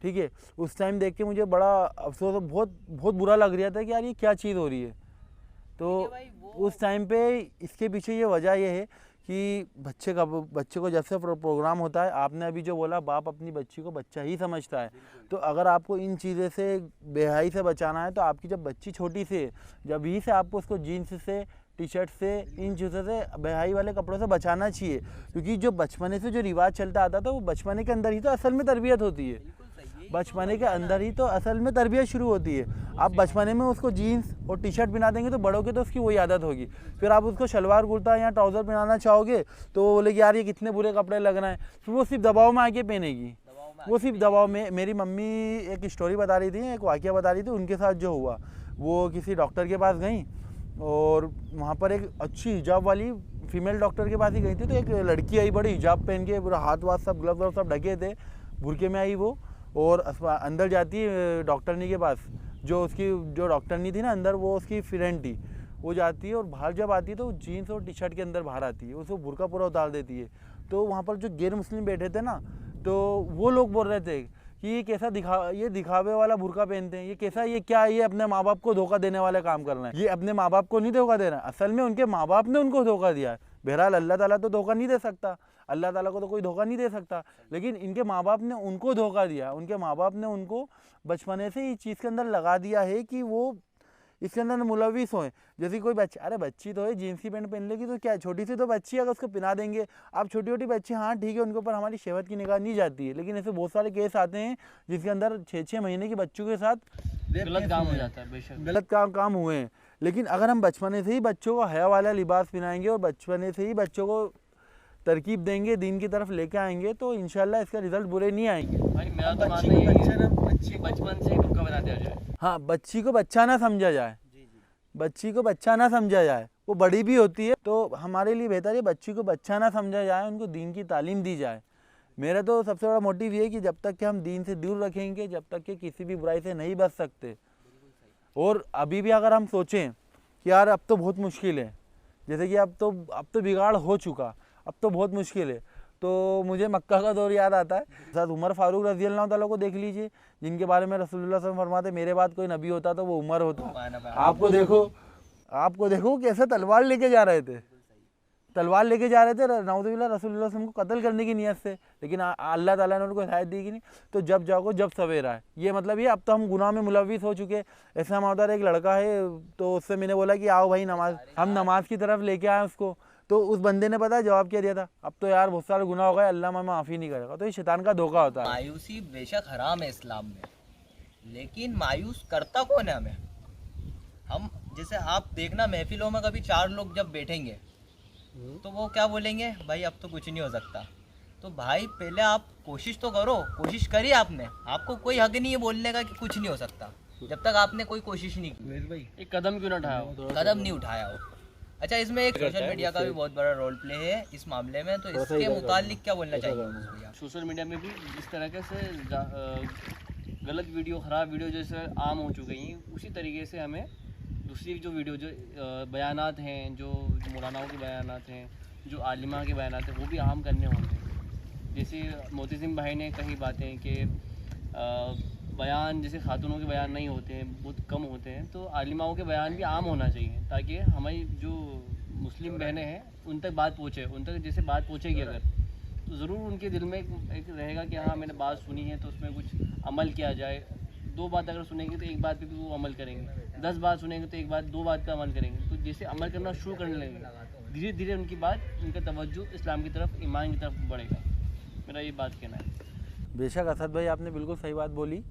ठीक है, उस टाइम देख के मुझे बड़ा अफसोस, बहुत बहुत बुरा लग रहा था कि यार ये क्या चीज़ हो रही है। तो उस टाइम पे इसके पीछे ये वजह ये है कि बच्चे को जब से प्रोग्राम होता है, आपने अभी जो बोला, बाप अपनी बच्ची को बच्चा ही समझता है। तो अगर आपको इन चीज़ें से, बेहाई से बचाना है, तो आपकी जब बच्ची छोटी सी है, जब ही से आपको उसको जीन्स से, टी शर्ट से, इन चीज़ों से, बेहाई वाले कपड़ों से बचाना चाहिए। क्योंकि जो बचपने से जो रिवाज चलता आता था, वो बचपने के अंदर ही तो असल में तरबियत होती है। बचपने के अंदर ही तो असल में तरबियत शुरू होती है। आप बचपने में उसको जीन्स और टी शर्ट पहना देंगे तो बड़ों के तो उसकी वही आदत होगी। फिर आप उसको शलवार कुर्ता या ट्राउज़र पहनाना चाहोगे तो वो बोलेगी यार ये कितने बुरे कपड़े लग रहे हैं, फिर वो सिर्फ दबाव में आके पहनेगी। वो सिर्फ दबाव में। मेरी मम्मी एक स्टोरी बता रही थी, एक वाक़या बता रही थी, उनके साथ जो हुआ, वो किसी डॉक्टर के पास गई और वहाँ पर एक अच्छी हिजाब वाली फीमेल डॉक्टर के पास ही गई थी। तो एक लड़की आई, बड़ी हिजाब पहन के, पूरा हाथ वाथ सब, ग्लव सब ढके थे, बुरके में आई वो, और अंदर जाती है डॉक्टरनी के पास। जो डॉक्टरनी थी ना अंदर, वो उसकी फ्रेंड थी। वो जाती है और बाहर जब आती है तो जीन्स और टी शर्ट के अंदर बाहर आती है, उसको बुरका पूरा उतार देती है। तो वहाँ पर जो गैर मुस्लिम बैठे थे ना, तो वो लोग बोल रहे थे कि ये कैसा ये दिखावे वाला बुरका पहनते हैं, ये कैसा, ये क्या, ये अपने माँ बाप को धोखा देने वाले काम करना है। ये अपने माँ बाप को नहीं धोखा दे रहा है, असल में उनके माँ बाप ने उनको धोखा दिया है। बहरहाल अल्लाह ताला तो धोखा नहीं दे सकता, अल्लाह ताला को तो कोई धोखा नहीं दे सकता, लेकिन इनके माँ बाप ने उनको धोखा दिया। उनके माँ बाप ने उनको बचपने से इस चीज़ के अंदर लगा दिया है कि वो इसके अंदर मुलविस हों। जैसे कोई बच्ची, अरे बच्ची तो है, जीन्स की पैंट पहन लेगी तो क्या, छोटी सी तो बच्ची है, अगर उसको पहना देंगे। आप छोटी छोटी बच्ची, हाँ ठीक है, उनके ऊपर हमारी शहवत की निगाह नहीं जाती है, लेकिन ऐसे बहुत सारे केस आते हैं जिसके अंदर 6-6 महीने की बच्चों के साथ गलत काम हो जाता है। बेशक गलत काम हुए हैं। लेकिन अगर हम बचपने से ही बच्चों को हया वाला लिबास पहनाएंगे और बचपने से ही बच्चों को तरकीब देंगे, दीन की तरफ लेके आएंगे, तो इंशाल्लाह इसका रिजल्ट बुरे नहीं आएंगे। भाई मेरा तो मानना ये है, बचपन से ही धोखा बना दिया जाए। हाँ, बच्ची को बच्चा ना समझा जाए, बच्ची को बच्चा ना समझा जाए। वो बड़ी भी होती है तो हमारे लिए बेहतर है बच्ची को बच्चा ना समझा जाए, उनको दीन की तालीम दी जाए। मेरा तो सबसे बड़ा मोटिव ये है कि जब तक कि हम दीन से दूर रखेंगे, जब तक कि किसी भी बुराई से नहीं बच सकते। और अभी भी अगर हम सोचें कि यार अब तो बहुत मुश्किल है, जैसे कि अब तो बिगाड़ हो चुका, अब तो बहुत मुश्किल है, तो मुझे मक्का का दौर याद आता है। साथ उमर फारूक रज़ी अल्लाह तआला को देख लीजिए, जिनके बारे में रसूलुल्लाह सल्लल्लाहु अलैहि वसल्लम फरमाते मेरे बाद कोई नबी होता तो वो उमर होता। आपको देखो कैसे तलवार लेके जा रहे थे, नाउज़ुबिल्लाह रसूलुल्लाह सल्लल्लाहु को कत्ल करने की नीयत से, लेकिन अल्लाह ताला ने उनको हिदायत दी कि नहीं, तो जब जागो जब सवेरा है। ये मतलब ये अब तो हम गुनाह में मुलविस हो चुके। ऐसा हमारा एक लड़का है, तो उससे मैंने बोला कि आओ भाई नमाज, हम नमाज की तरफ लेके आए उसको, तो उस बंदे ने पता है जवाब क्या दिया था, अब तो यार बहुत सारे गुनाह हो गए, अल्लाह माफ़ी नहीं करेगा। तो ये शैतान का धोखा होता है। मायूसी बेशक हराम है इस्लाम में, लेकिन मायूस करता कौन है हमें? हम जैसे आप देखना, महफिलों में कभी 4 लोग जब बैठेंगे तो वो क्या बोलेंगे, भाई अब तो कुछ नहीं हो सकता। तो भाई पहले आप कोशिश तो करो, कोशिश करी आपने, आपको कोई हक नहीं है बोलने का कि कुछ नहीं हो सकता, जब तक आपने कोई कोशिश नहीं की। एक कदम क्यों ना उठाया हो? कदम नहीं उठाया हो। अच्छा, इसमें एक सोशल मीडिया का भी बहुत बड़ा रोल प्ले है इस मामले में, तो इसके मुतालिक क्या बोलना चाहिए? सोशल मीडिया में भी इस तरह से गलत वीडियो, ख़राब वीडियो जैसे आम हो चुकी हैं, उसी तरीके से हमें दूसरी जो वीडियो, जो बयानात हैं, जो मौलानाओं के बयानात हैं, जो आलिमा के बयानात हैं, वो भी आम करने होंगे। जैसे मोहतसिम भाई ने कही बातें कि बयान जैसे खातूनों के बयान नहीं होते हैं, बहुत कम होते हैं, तो आलिमाओं के बयान भी आम होना चाहिए, ताकि हमारी जो मुस्लिम बहनें हैं उन तक बात पहुँचे। उन तक जैसे बात पहुँचेगी अगर, तो ज़रूर उनके दिल में एक रहेगा कि हाँ मैंने बात सुनी है, तो उसमें कुछ अमल किया जाए। 2 बात अगर सुनेंगे तो एक बात पे भी वो अमल करेंगे, 10 बात सुनेंगे तो एक बात 2 बात पे अमल करेंगे। तो जैसे अमल करना शुरू करने लगेंगे, धीरे धीरे उनकी बात, उनका तवज्जो इस्लाम की तरफ, ईमान की तरफ बढ़ेगा। मेरा ये बात कहना है। बेशक असद भाई आपने बिल्कुल सही बात बोली।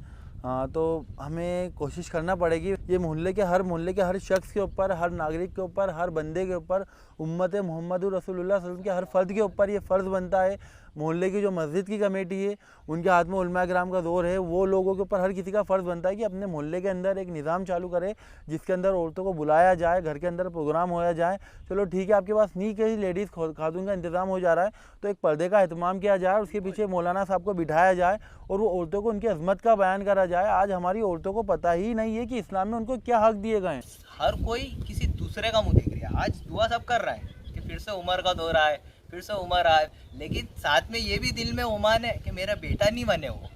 तो हमें कोशिश करना पड़ेगी, ये मोहल्ले के हर शख्स के ऊपर, हर नागरिक के ऊपर, हर बंदे के ऊपर, उम्मत मोहम्मद रसूलुल्लाह सल्लल्लाहु अलैहि वसल्लम के हर फ़र्द के ऊपर ये फ़र्ज़ बनता है। मोहल्ले की जो मस्जिद की कमेटी है, उनके हाथ में उलमा किराम का जोर है, वो लोगों के ऊपर हर किसी का फ़र्ज़ बनता है कि अपने मोहल्ले के अंदर एक निज़ाम चालू करे जिसके अंदर औरतों को बुलाया जाए, घर के अंदर प्रोग्राम होया जाए। चलो ठीक है, आपके पास नहीं कहीं लेडीज़ खातून का इंतज़ाम हो जा रहा है, तो एक पर्दे का एहतमाम किया जाए, उसके पीछे मौलाना साहब को बिठाया जाए और वो औरतों को उनकी अज़मत का बयान करा जाए। आज हमारी औरतों को पता ही नहीं है कि इस्लाम में उनको क्या हक दिए गए हैं। हर कोई किसी दूसरे का मुँह देख रहा है। आज दुआ सब कर रहा है कि फिर से उमर का दौर आए, फिर से उमर आए, लेकिन साथ में ये भी दिल में उमान है कि मेरा बेटा नहीं बने वो,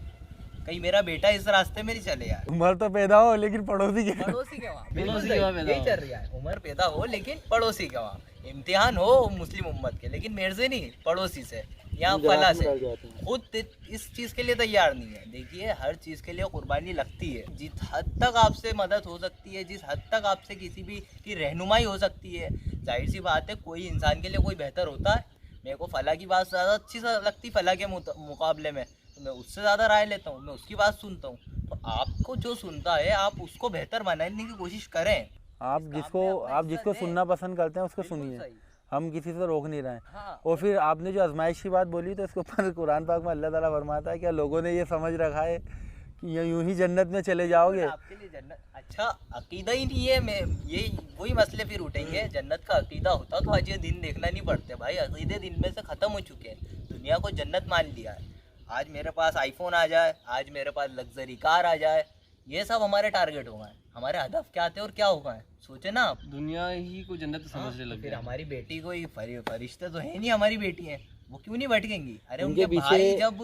कहीं मेरा बेटा इस रास्ते में नहीं चले यार। उम्र तो पैदा हो लेकिन पड़ोसी के पड़ोसी के वहाँ पड़ोसी के वहाँ पैदा यही हो। चल रहा है, उमर पैदा हो लेकिन पड़ोसी के वहाँ इम्तिहान हो मुस्लिम उम्मत के, लेकिन मेरे से नहीं, पड़ोसी से, यहाँ फला से। खुद इस चीज़ के लिए तैयार नहीं है। देखिए हर चीज़ के लिए कुर्बानी लगती है, जिस हद तक आपसे मदद हो सकती है, जिस हद तक आपसे किसी भी की रहनुमाई हो सकती है, जाहिर सी बात है कोई इंसान के लिए कोई बेहतर होता है। मेरे को फला की बात ज़्यादा अच्छी लगती फला के मुकाबले में, तो मैं उससे ज़्यादा राय लेता हूँ, मैं उसकी बात सुनता हूँ। तो आपको जो सुनता है आप उसको बेहतर बनाने की कोशिश करें। आप जिसको सुनना पसंद करते हैं उसको सुनिए, हम किसी से रोक नहीं रहे हैं। हाँ, और फिर आपने जो आजमाइश की बात बोली तो इसके ऊपर कुरान पाक में अल्लाह ताला फरमाता है क्या लोगों ने ये समझ रखा है कि यूं ही जन्नत में चले जाओगे। आपके लिए जन्नत अच्छा अकीदा ही नहीं है। मैं ये वही मसले फिर उठेंगे। जन्नत का अकीदा होता तो आज ये दिन देखना नहीं पड़ते भाई। अकीदे दिन में से ख़त्म हो चुके हैं, दुनिया को जन्नत मान लिया है। आज मेरे पास आईफोन आ जाए, आज मेरे पास लग्जरी कार आ जाए, ये सब हमारे टारगेट हो गए। हमारे हदफ क्या थे और क्या हो गए सोचे ना आप। दुनिया ही को जन्नत समझने लग फिर गया। हमारी बेटी कोई फरिश्ते तो है नहीं, हमारी बेटी है, वो क्यों नहीं भटकेंगी। अरे उनके उनके पीछे- भाई जब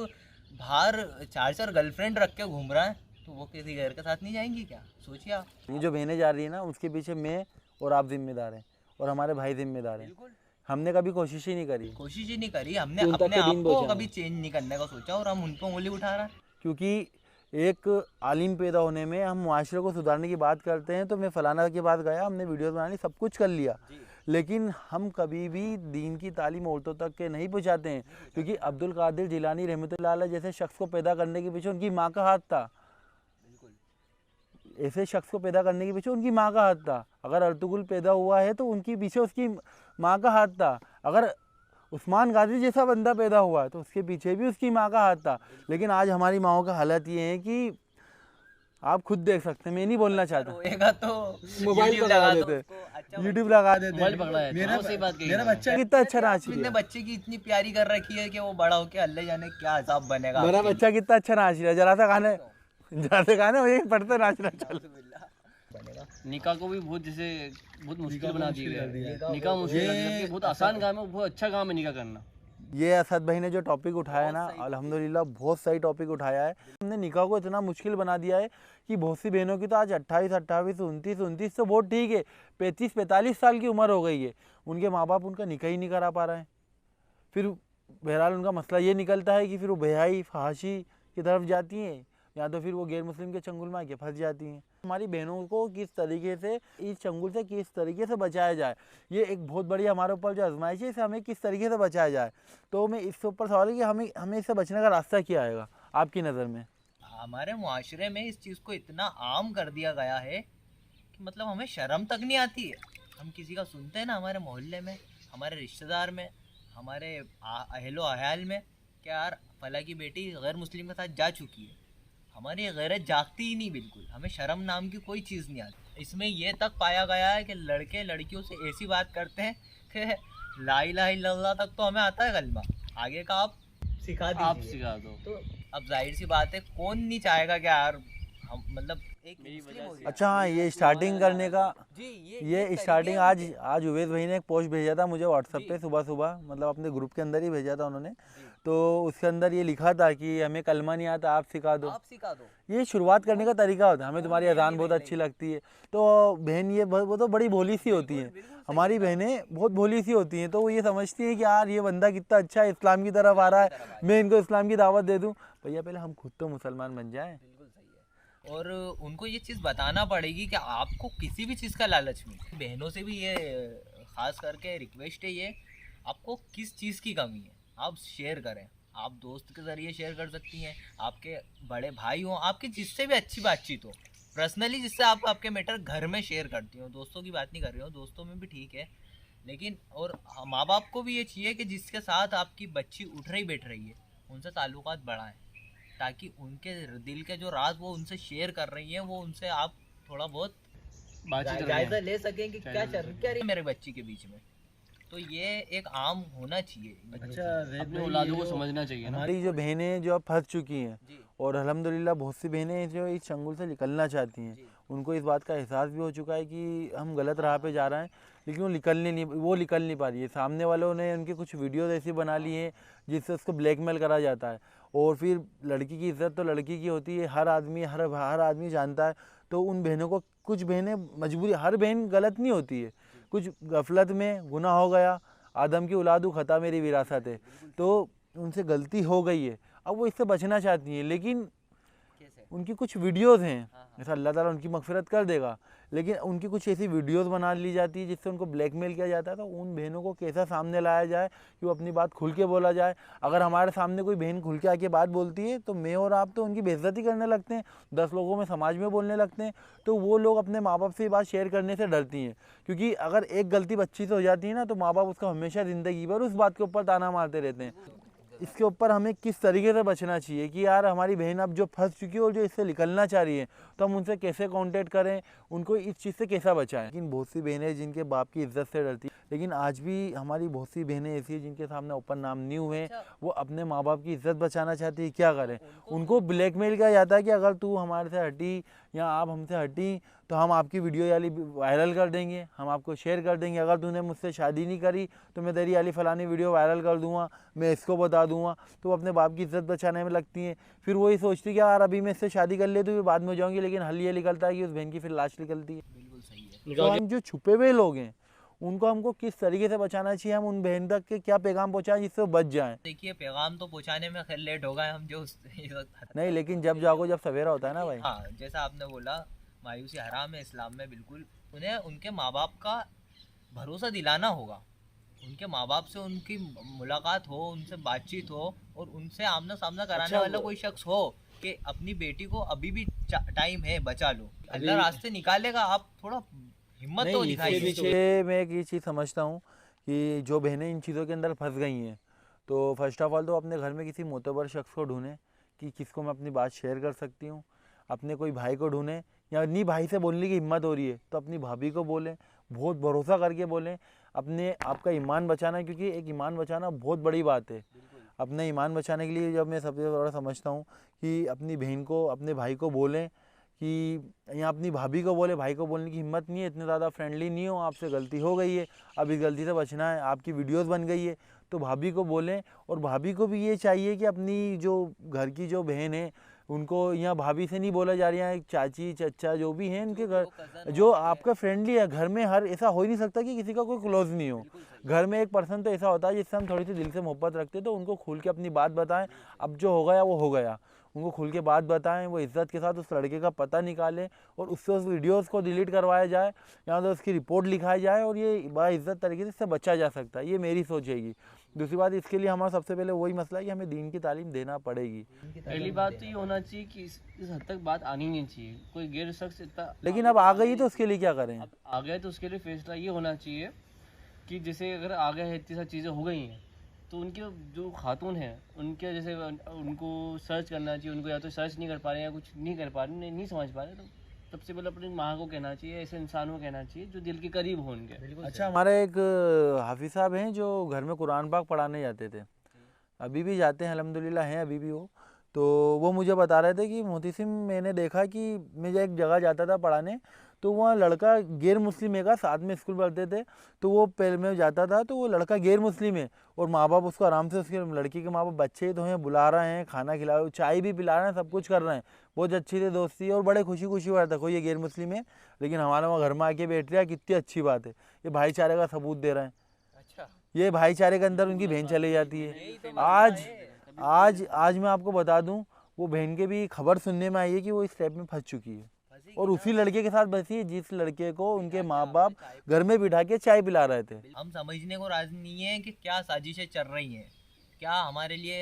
बाहर 4-4 गर्लफ्रेंड रख के घूम रहा है तो वो किसी घर के साथ नहीं जाएंगी क्या? सोचिए आप। ये जो बहनें जा रही है ना उसके पीछे मैं और आप जिम्मेदार हैं और हमारे भाई जिम्मेदार हैं। बिल्कुल हमने कभी कोशिश ही नहीं करी, कोशिश ही नहीं करी हमने, उन तक अपने के आप दिन को बचाए। कभी चेंज नहीं करने का सोचा और हम उन पर उंगली उठा रहे हैं। क्योंकि एक आलिम पैदा होने में हम मुआशरे को सुधारने की बात करते हैं। तो मैं फलाना के पास गया, हमने वीडियोस बनानी, सब कुछ कर लिया, लेकिन हम कभी भी दीन की तालीम औरतों तक के नहीं पहुँचाते हैं। क्योंकि अब्दुल कादिर जिलानी रहमतुल्लाह अलैह जैसे शख्स को पैदा करने के पीछे उनकी माँ का हाथ था। ऐसे शख्स को पैदा करने के पीछे उनकी माँ का हाथ था। अगर अर्तुगरुल पैदा हुआ है तो उनके पीछे उसकी माँ का हाथ था। अगर उस्मान गाजी जैसा बंदा पैदा हुआ तो उसके पीछे भी उसकी माँ का हाथ था। लेकिन आज हमारी माँओं का हालत ये है कि आप खुद देख सकते हैं, मैं नहीं बोलना चाहता। रोएगा तो मोबाइल YouTube लगा लगा देते, दो उसको, अच्छा यूट्यूब लगा देते। मोबाइल पकड़ा है। मेरा सही बात कही मेरा आपने। बच्चा कितना अच्छा नाच अपने रहा है, बच्चे की इतनी प्यारी कर रखी है कि वो बड़ा होके अल्लाह जाने क्या हिसाब बनेगा। मेरा बच्चा कितना अच्छा नाच रहा है। जरा सा गाने वही पढ़ते नाचना चल। बनेगा। निकाह को भी बहुत जैसे बहुत मुश्किल बना दिया है। निकाह मुश्किल है, जबकि बहुत आसान काम है, बहुत अच्छा काम है निकाह करना। ये असद भाई ने जो टॉपिक उठाया है ना, अल्हम्दुलिल्लाह बहुत सही टॉपिक उठाया है। हमने निकाह को इतना मुश्किल बना दिया है कि बहुत सी बहनों की तो आज 28, 28, 29 तो बहुत ठीक है, 35, 45 साल की उम्र हो गई है, उनके माँ बाप उनका निकाह ही नहीं करा पा रहे हैं। फिर बहरहाल उनका मसला ये निकलता है कि फिर वो बेहाई फहाशी की तरफ जाती हैं, या तो फिर वो गैर मुस्लिम के चंगुल में आके फंस जाती हैं। हमारी बहनों को किस तरीके से इस चंगुल से किस तरीके से बचाया जाए, ये एक बहुत बड़ी हमारे ऊपर जो आजमाइश है, इसे हमें किस तरीके से बचाया जाए। तो मैं इसके ऊपर सवाल है कि हमें इससे बचने का रास्ता क्या आएगा आपकी नज़र में? हमारे मुआशरे में इस चीज़ को इतना आम कर दिया गया है कि मतलब हमें शर्म तक नहीं आती है। हम किसी का सुनते हैं ना हमारे मोहल्ले में, हमारे रिश्तेदार में, हमारे अहलो अहल में, क्या यार फला की बेटी गैर मुस्लिम के साथ जा चुकी है, हमारी गैरत जागती ही नहीं बिल्कुल। हमें शर्म नाम की कोई चीज़ नहीं आती। इसमें यह तक पाया गया है कि लड़के लड़कियों से ऐसी बात करते हैं कि ला इलाहा इल्लल्लाह तक तो हमें आता है कलमा, आगे का आप सिखा आप दीजिए। सिखा दो। तो अब जाहिर सी बात है कौन नहीं चाहेगा कि यार हम मतलब एक मेरी मुस्लिम वजह हो से- गया। अच्छा हाँ, ये स्टार्टिंग करने का जी ये तरीके स्टार्टिंग हैं आज उनके। उवैस भाई ने एक पोस्ट भेजा था मुझे व्हाट्सएप जी। पे सुबह सुबह, मतलब अपने ग्रुप के अंदर ही भेजा था उन्होंने। तो उसके अंदर ये लिखा था कि हमें कलमा नहीं आता, आप सिखा दो। आप सिखा दो। ये शुरुआत करने का तरीका होता है। हमें तुम्हारी अजान बहुत अच्छी लगती है, तो बहन ये वो तो बड़ी भोली सी होती हैं, हमारी बहनें बहुत भोली सी होती हैं। तो वो ये समझती हैं कि यार ये बंदा कितना अच्छा है, इस्लाम की तरफ आ रहा है, मैं इनको इस्लाम की दावत दे दूँ। भैया पहले हम खुद तो मुसलमान बन जाएं। बिल्कुल सही है। और उनको ये चीज़ बताना पड़ेगी कि आपको किसी भी चीज़ का लालच नहीं। बहनों से भी ये खास करके रिक्वेस्ट है, ये आपको किस चीज़ की कमी है आप शेयर करें। आप दोस्त के ज़रिए शेयर कर सकती हैं, आपके बड़े भाई हों, आपकी जिससे भी अच्छी बातचीत हो, पर्सनली जिससे आप आपके मैटर घर में शेयर करती हो। दोस्तों की बात नहीं कर रही हूँ, दोस्तों में भी ठीक है, लेकिन और माँ बाप को भी ये चाहिए कि जिसके साथ आपकी बच्ची उठ रही बैठ रही है उनसे ताल्लुकात बढ़ाएं, ताकि उनके दिल के जो राज वो उनसे शेयर कर रही हैं वो उनसे आप थोड़ा बहुत बातचीत जायजा रखें। ले सकें कि क्या चल क्या रही है मेरे बच्ची के बीच में। तो ये एक आम होना चाहिए। अपने औलादों को समझना चाहिए ना। हमारी जो बहनें जो अब फंस चुकी हैं, जी और अल्हम्दुलिल्लाह बहुत सी बहनें जो इस चंगुल से निकलना चाहती हैं, उनको इस बात का एहसास भी हो चुका है कि हम गलत राह पे जा रहे हैं, लेकिन वो निकल नहीं पा रही है। सामने वालों ने उनके कुछ वीडियोज़ ऐसी बना ली हैं जिससे उसको ब्लैकमेल करा जाता है। और फिर लड़की की इज्जत तो लड़की की होती है, हर आदमी जानता है। तो उन बहनों को, कुछ बहनें मजबूरी, हर बहन गलत नहीं होती है, कुछ गफलत में गुनाह हो गया, आदम की औलाद खता मेरी विरासत है, तो उनसे गलती हो गई है, अब वो इससे बचना चाहती हैं। लेकिन उनकी कुछ वीडियोज़ हैं, जैसा अल्लाह ताला उनकी मगफिरत कर देगा, लेकिन उनकी कुछ ऐसी वीडियोज़ बना ली जाती है जिससे उनको ब्लैकमेल किया जाता है। तो उन बहनों को कैसा सामने लाया जाए कि वो अपनी बात खुल के बोला जाए। अगर हमारे सामने कोई बहन खुल के आके बात बोलती है तो मैं और आप तो उनकी बेइज्जती करने लगते हैं, 10 लोगों में समाज में बोलने लगते हैं। तो वो लोग अपने माँ बाप से ये बात शेयर करने से डरती हैं, क्योंकि अगर एक गलती बच्ची से हो जाती है ना, तो माँ बाप उसका हमेशा ज़िंदगी भर उस बात के ऊपर ताना मारते रहते हैं। इसके ऊपर हमें किस तरीके से बचना चाहिए कि यार हमारी बहन अब जो फंस चुकी है और जो इससे निकलना चाह रही है, तो हम उनसे कैसे कांटेक्ट करें, उनको इस चीज़ से कैसा बचाएं। लेकिन बहुत सी बहनें जिनके बाप की इज्जत से डरती, लेकिन आज भी हमारी बहुत सी बहनें ऐसी हैं जिनके सामने ओपन नाम नहीं हुए, वो अपने माँ बाप की इज्जत बचाना चाहती है। क्या करें? उनको ब्लैकमेल किया जाता है कि अगर तू हमारे से हटी या आप हमसे हटी तो हम आपकी वीडियो वाली वायरल कर देंगे, हम आपको शेयर कर देंगे। अगर तूने मुझसे शादी नहीं करी तो मैं तेरी वाली फलानी वीडियो वायरल कर दूंगा, मैं इसको बता दूंगा। तो वो अपने बाप की इज्जत बचाने में लगती हैं। फिर वही सोचती कि यार अभी मैं इससे शादी कर ले तो फिर बाद में हो जाऊँगी, लेकिन हल ये निकलता है कि उस बहन की फिर लाश निकलती है। बिल्कुल सही है। तो हम जो छुपे हुए लोग हैं उनको हमको किस तरीके से बचाना चाहिए, हम उन बहन तक के क्या पैगाम पहुँचाएं जिससे वो बच जाएं। देखिए, पैगाम तो पहुंचाने में खैर लेट हो गए हम, जो नहीं, लेकिन जब जागो जब सवेरा होता है ना भाई। हाँ, जैसा आपने बोला, मायूसी हराम है इस्लाम में बिल्कुल। उन्हें उनके माँ बाप का भरोसा दिलाना होगा, उनके माँ बाप से उनकी मुलाकात हो, उनसे बातचीत हो और उनसे आमना सामना कराने वाला कोई शख्स हो कि अपनी बेटी को अभी भी टाइम है, बचा लो, अल्लाह रास्ते निकालेगा। आप थोड़ा हिम्मत तो दिखाइए। मैं एक ये चीज़ समझता हूँ कि जो बहनें इन चीज़ों के अंदर फंस गई हैं, तो फर्स्ट ऑफ ऑल तो अपने घर में किसी मोतबर शख्स को ढूंढें कि किसको मैं अपनी बात शेयर कर सकती हूँ। अपने कोई भाई को ढूंढें, या नहीं भाई से बोलने की हिम्मत हो रही है तो अपनी भाभी को बोलें, बहुत भरोसा करके बोलें। अपने आपका ईमान बचाना है, क्योंकि एक ईमान बचाना बहुत बड़ी बात है। अपने ईमान बचाने के लिए जब मैं सबसे बड़ा समझता हूँ कि अपनी बहन को, अपने भाई को बोलें कि, या अपनी भाभी को बोले, भाई को बोलने की हिम्मत नहीं है, इतने ज़्यादा फ्रेंडली नहीं हो, आपसे गलती हो गई है, अब इस गलती से बचना है, आपकी वीडियोस बन गई है, तो भाभी को बोलें। और भाभी को भी ये चाहिए कि अपनी जो घर की जो बहन है उनको, यहाँ भाभी से नहीं बोला जा रहा है, चाची चचा जो भी हैं उनके घर, जो आपका फ्रेंडली है। घर में हर ऐसा हो ही नहीं सकता कि किसी का कोई क्लोज नहीं हो। घर में एक पर्सन तो ऐसा होता है जिससे हम थोड़ी सी दिल से मोहब्बत रखते हैं, तो उनको खुल के अपनी बात बताएं। अब जो हो गया वो हो गया, उनको खुल के बात बताएं, वो इज़्ज़त के साथ उस लड़के का पता निकालें और उससे उस वीडियोस को डिलीट करवाया जाए या तो उसकी रिपोर्ट लिखाई जाए, और ये बाइज़्ज़त तरीके से इससे बचा जा सकता है। ये मेरी सोच है। दूसरी बात, इसके लिए हमारा सबसे पहले वही मसला है कि हमें दीन की तालीम देना पड़ेगी। पहली बात तो ये होना चाहिए कि इस हद तक बात आनी नहीं चाहिए, कोई गैर शख्स इतना, लेकिन अब आ गई तो उसके लिए क्या करें? अब आ गए तो उसके लिए फैसला ये होना चाहिए कि जैसे अगर आ गए इतनी सारी चीज़ें हो गई हैं तो उनके जो खातून हैं उनके जैसे उनको सर्च करना चाहिए। उनको या तो सर्च नहीं कर पा रहे हैं या कुछ नहीं कर पा रहे, नहीं समझ पा रहे, तो सबसे पहले अपनी माँ को कहना चाहिए, ऐसे इंसानों को कहना चाहिए जो दिल के करीब हो उनके। अच्छा, हमारे एक हाफिज़ साहब हैं जो घर में कुरान पाक पढ़ाने जाते थे, अभी भी जाते हैं, अल्हम्दुलिल्लाह हैं अभी भी वो। तो वो मुझे बता रहे थे कि मोहतसिम, मैंने देखा कि मैं एक जगह जाता था पढ़ाने, तो वहाँ लड़का गैर मुस्लिम है, साथ में स्कूल पढ़ते थे, तो वो पहले में जाता था तो वो लड़का गैर मुस्लिम है और माँ बाप उसको आराम से, उसके लड़की के माँ बाप बच्चे तो हैं, बुला रहे हैं, खाना खिला रहे हैं, चाय भी पिला रहे हैं, सब कुछ कर रहे हैं, बहुत अच्छी थी दोस्ती और बड़े खुशी खुशी हुआ। देखो ये गैर मुस्लिम है लेकिन हमारे वहाँ घर में आके बैठ रहा है, कितनी अच्छी बात है, ये भाईचारे का सबूत दे रहे हैं। ये भाईचारे के अंदर उनकी बहन चली जाती है। आज मैं आपको बता दूं, वो बहन के भी खबर सुनने में आई है कि वो इस टाइप में फंस चुकी है और उसी लड़के के साथ बसी है जिस लड़के को उनके माँ बाप घर में बिठा के चाय पिला रहे थे। हम समझने को राजी नहीं है कि क्या साजिशें चल रही हैं, क्या हमारे लिए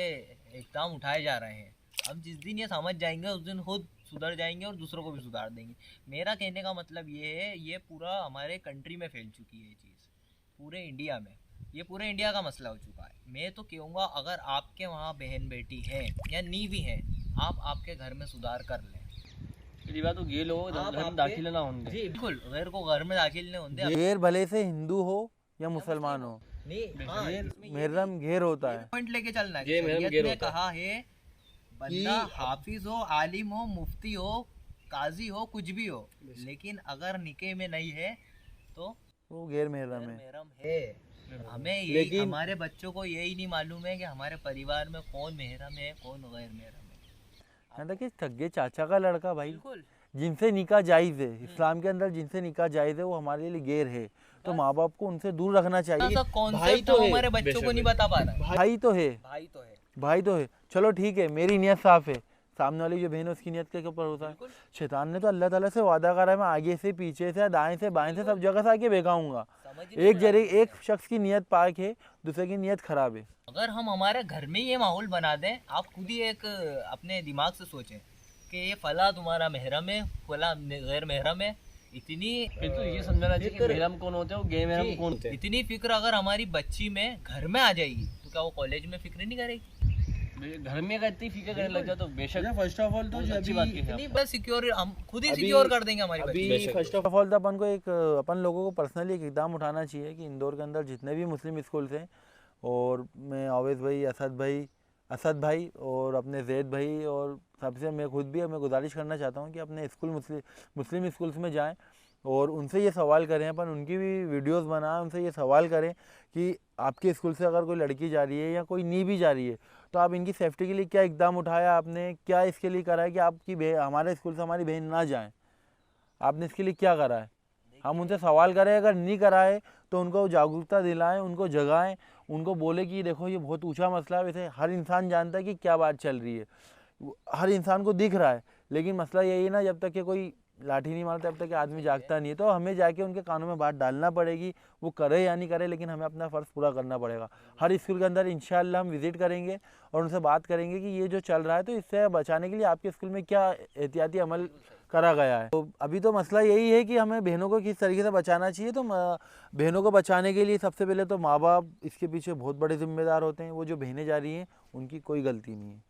इक़दाम उठाए जा रहे हैं। हम जिस दिन ये समझ जाएंगे उस दिन खुद सुधर जाएंगे और दूसरों को भी सुधार देंगे। मेरा कहने का मतलब ये है, ये पूरा हमारे कंट्री में फैल चुकी है ये चीज़, पूरे इंडिया में, ये पूरे इंडिया का मसला हो चुका है। मैं तो कहूँगा अगर आपके वहाँ बहन बेटी हैं या नहीं भी हैं, आप आपके घर में सुधार कर लें। पहली बात तो ये लोग घर में दाखिल ना होंगे, बिल्कुल गैर को घर में दाखिल नहीं होंगे। गैर भले से हिंदू हो या मुसलमान हो, महरम घेर होता है, पॉइंट लेके चलना है। शरीयत ने कहा है बंदा हाफिज हो, आलिम हो, मुफ्ती हो, काजी हो, कुछ भी हो, लेकिन अगर निके में नहीं है तो वो गैर महरम है। महरम है। हमें यही, हमारे बच्चों को यही नहीं मालूम है कि हमारे परिवार में कौन महरम है, कौन गैर महरम है। यहाँ तक कि सगे चाचा का लड़का भाई बिल्कुल। जिनसे निकाह जायज़ है, इस्लाम के अंदर जिनसे निकाह जायज़ है, वो हमारे लिए गैर है। तो माँ बाप को उनसे दूर रखना चाहिए। ऐसा कॉन्सेप्ट तो हमारे बच्चों को नहीं बता पा रहा। भाई तो है, भाई तो है। भाई तो है। चलो ठीक है, मेरी नीयत साफ है, सामने वाली जो बहन है उसकी नीयत के ऊपर होता है। शैतान ने तो अल्लाह ताला से वादा करा है, मैं आगे से, पीछे से, दाएं से, बाएं से, सब जगह से आके बेगाऊंगा। एक शख्स की नीयत पाक है, दूसरे की नीयत खराब है। अगर हम हमारे घर में ये माहौल बना दें, आप खुद ही एक अपने दिमाग से सोचें कि ये फला तुम्हारा महरम है, फला गैर महरम है, इतनी फिर तो ये समझना चाहिए कि महरम कौन होते हैं और गैर महरम कौन होते हैं। इतनी फिक्र अगर हमारी बच्ची में घर में आ जाएगी तो क्या वो कॉलेज में फिक्र नहीं करेगी? घर में अगर इतनी फिक्र करने लग जाए तो बेशक फर्स्ट ऑफ ऑल तो बहुत अच्छी बात की है इतनी बस सिक्योर, हम खुद ही सिक्योर कर देंगे हमारी बच्ची। फर्स्ट ऑफ ऑल तो अपन को अपन लोगों को पर्सनली एक इकदाम उठाना चाहिए कि इंदौर के अंदर जितने भी मुस्लिम स्कूल्स हैं, और मैं अवैस भाई, असद भाई और अपने जैद भाई और सबसे मैं खुद भी मैं गुजारिश करना चाहता हूँ कि अपने स्कूल मुस्लिम स्कूल्स में जाएं और उनसे ये सवाल करें, अपन उनकी भी वीडियोस बनाएं, उनसे ये सवाल करें कि आपके स्कूल से अगर कोई लड़की जा रही है या कोई नहीं भी जा रही है तो आप इनकी सेफ्टी के लिए क्या इकदाम उठाया आपने, क्या इसके लिए करा है कि आपकी हमारे स्कूल से हमारी बहन ना जाए, आपने इसके लिए क्या करा है। हम उनसे सवाल करें, अगर नहीं करा है तो उनको जागरूकता दिलाएं, उनको जगाएं, उनको बोले कि देखो ये बहुत ऊंचा मसला है। वैसे हर इंसान जानता है कि क्या बात चल रही है, हर इंसान को दिख रहा है, लेकिन मसला यही है ना, जब तक कि कोई लाठी नहीं मारता तब तक आदमी जागता नहीं है। तो हमें जाके उनके कानों में बात डालना पड़ेगी, वो करे या नहीं करे, लेकिन हमें अपना फ़र्ज़ पूरा करना पड़ेगा। हर स्कूल के अंदर इंशाअल्लाह हम विज़िट करेंगे और उनसे बात करेंगे कि ये जो चल रहा है तो इससे बचाने के लिए आपके स्कूल में क्या एहतियाती अमल करा गया है। तो अभी तो मसला यही है कि हमें बहनों को किस तरीके से बचाना चाहिए। तो बहनों को बचाने के लिए सबसे पहले तो माँ बाप इसके पीछे बहुत बड़े ज़िम्मेदार होते हैं। वो जो बहनें जा रही हैं उनकी कोई गलती नहीं है,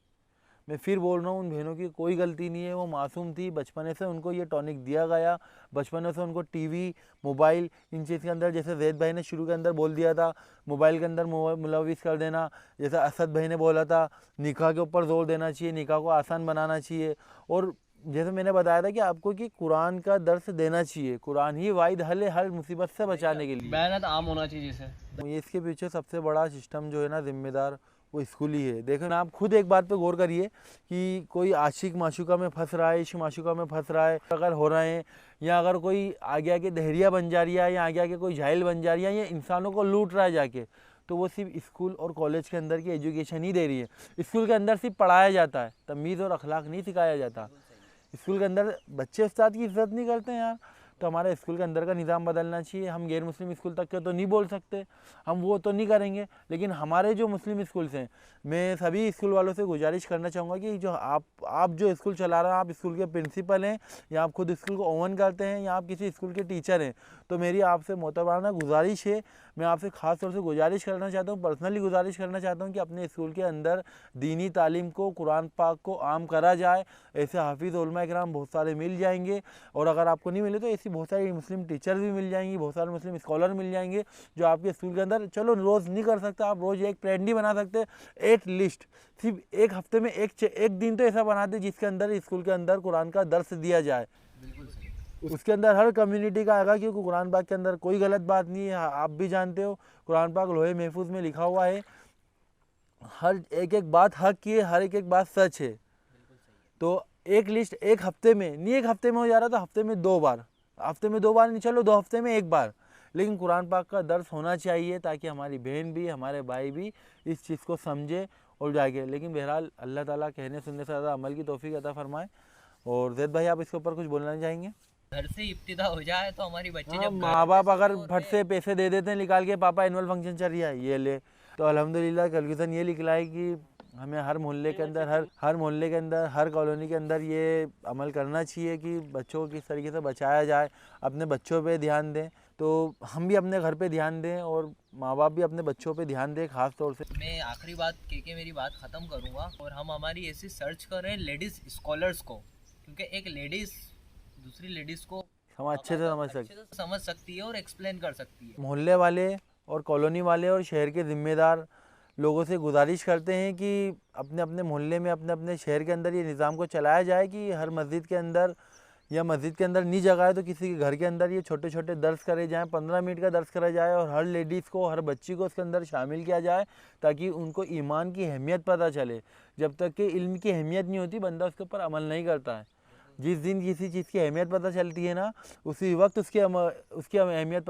मैं फिर बोल रहा हूँ, उन बहनों की कोई गलती नहीं है। वो मासूम थी, बचपने से उनको ये टॉनिक दिया गया, बचपने से उनको टीवी, मोबाइल, इन चीज़ के अंदर, जैसे जैद भाई ने शुरू के अंदर बोल दिया था, मोबाइल के अंदर मुलविस कर देना, जैसे असद भाई ने बोला था निकाह के ऊपर जोर देना चाहिए, निकाह को आसान बनाना चाहिए, और जैसे मैंने बताया था कि आपको कि कुरान का दर्स देना चाहिए, कुरान ही वाहिद हल है हर मुसीबत से बचाने के लिए। बयान आम होना चाहिए जैसे। इसके पीछे सबसे बड़ा सिस्टम जो है ना, जिम्मेदार वो स्कूल ही है। देखो ना, आप खुद एक बात पे गौर करिए कि कोई आशिक माशुका में फंस रहा है, इश्क माशुका में फंस रहा है अगर हो रहे हैं, या अगर कोई आगे आगे दहरिया बन जा रही है, या आगे आगे कोई जाहिल बन जा रही है, या इंसानों को लूट रहा है जाके, तो वो सिर्फ स्कूल और कॉलेज के अंदर की एजुकेशन ही दे रही है। स्कूल के अंदर सिर्फ पढ़ाया जाता है, तमीज़ और अखलाक नहीं सिखाया जाता। स्कूल के अंदर बच्चे उस्ताद की इज्जत नहीं करते हैं यार। तो हमारे स्कूल के अंदर का निज़ाम बदलना चाहिए। हम गैर मुस्लिम स्कूल तक के तो नहीं बोल सकते, हम वो तो नहीं करेंगे, लेकिन हमारे जो मुस्लिम स्कूल्स हैं, मैं सभी स्कूल वालों से गुजारिश करना चाहूँगा कि जो आप जो स्कूल चला रहे हैं, आप स्कूल के प्रिंसिपल हैं या आप खुद स्कूल को ओवन करते हैं या आप किसी स्कूल के टीचर हैं, तो मेरी आपसे मोतबाराना गुजारिश है, मैं आपसे ख़ास तौर से गुजारिश करना चाहता हूँ, पर्सनली गुजारिश करना चाहता हूँ कि अपने स्कूल के अंदर दीनी तालीम को, कुरान पाक को आम करा जाए। ऐसे हाफिज़ उलमा इकराम बहुत सारे मिल जाएंगे, और अगर आपको नहीं मिले तो ऐसी बहुत सारी मुस्लिम टीचर भी मिल जाएंगी, बहुत सारे मुस्लिम स्कॉलर मिल जाएंगे जो आपके स्कूल के अंदर, चलो रोज़ नहीं कर सकते आप, रोज़ एक पीरियड नहीं बना सकते, एटलीस्ट सिर्फ एक हफ्ते में एक दिन तो ऐसा बना दे जिसके अंदर स्कूल के अंदर कुरान का दर्स दिया जाए। उसके अंदर हर कम्युनिटी का आएगा, क्योंकि कुरान पाक के अंदर कोई गलत बात नहीं है। आप भी जानते हो कुरान पाक लोहे महफूज में लिखा हुआ है, हर एक बात हक की है, हर एक बात सच है। तो एक लिस्ट एक हफ्ते में नहीं, एक हफ्ते में हो जा रहा तो हफ्ते में 2 बार, हफ्ते में 2 बार नहीं, चलो 2 हफ्ते में 1 बार, लेकिन कुरान पाक का दर्स होना चाहिए ताकि हमारी बहन भी, हमारे भाई भी इस चीज़ को समझे और जागे। लेकिन बहरहाल अल्लाह ताला कहने सुनने से ज़्यादा अमल की तौफीक अता फरमाए। और जैद भाई, आप इसके ऊपर कुछ बोलना चाहेंगे? घर से इब्तिदा हो जाए तो हमारी बच्चे जब माँ बाप अगर फट से पैसे दे देते हैं निकाल के, पापा एनुअल फंक्शन चल रहा है ये ले, तो अल्हम्दुलिल्लाह कैलकुलेशन ये लिखला है कि हमें हर मोहल्ले के अंदर, हर मोहल्ले के अंदर, हर कॉलोनी के अंदर ये अमल करना चाहिए कि बच्चों को किस तरीके से बचाया जाए, अपने बच्चों पे ध्यान दें। तो हम भी अपने घर पे ध्यान दें और माँ बाप भी अपने बच्चों पे ध्यान दें ख़ास तौर से। मैं आखिरी बात कह के मेरी बात ख़त्म करूँगा, और हम हमारी ऐसी सर्च कर रहे हैं लेडीज़ स्कॉलर्स को, क्योंकि एक लेडीज़ दूसरी लेडीज़ को हम अच्छे से समझ सकती है और एक्सप्लेन कर सकती है। मोहल्ले वाले और कॉलोनी वाले और शहर के ज़िम्मेदार लोगों से गुजारिश करते हैं कि अपने अपने मोहल्ले में, अपने अपने शहर के अंदर ये निज़ाम को चलाया जाए कि हर मस्जिद के अंदर या मस्जिद के अंदर नहीं जगह है तो किसी के घर के अंदर ये छोटे छोटे दर्स करे जाएँ, 15 मिनट का दर्स करा जाए और हर लेडीज़ को, हर बच्ची को उसके अंदर शामिल किया जाए ताकि उनको ईमान की अहमियत पता चले। जब तक कि इल्म की अहमियत नहीं होती बंदा उसके ऊपर अमल नहीं करता है। जिस दिन किसी चीज़ की अहमियत पता चलती है ना, उसी वक्त उसकी अहमियत